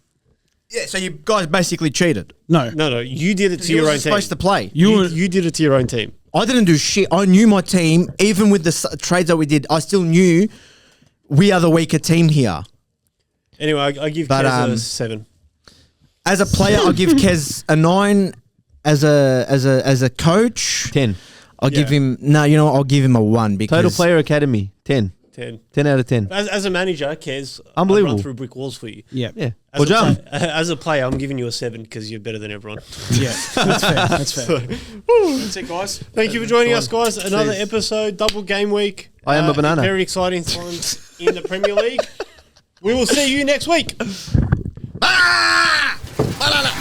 Yeah, so you guys basically cheated. No, No, you did it to He your own was team. supposed to play. You did it to your own team. I didn't do shit. I knew my team. Even with the trades that we did, I still knew we are the weaker team here. Anyway, I give But, Kez a 7. As a player, I'll give Kez a 9. As a coach, 10. I'll give him you know what, I'll give him a 1 because Total player academy, 10. 10. 10 out of 10. As a manager, Kez, Unbelievable. I'd run through brick walls for you. yeah, Yeah. As, Well a done. as a player, I'm giving you a 7 because you're better than everyone. yeah. That's fair. That's fair. That's it, guys. Thank you for joining us, guys. Another episode, double game week. I am a banana. Very exciting times in the Premier League. We will see you next week. banana.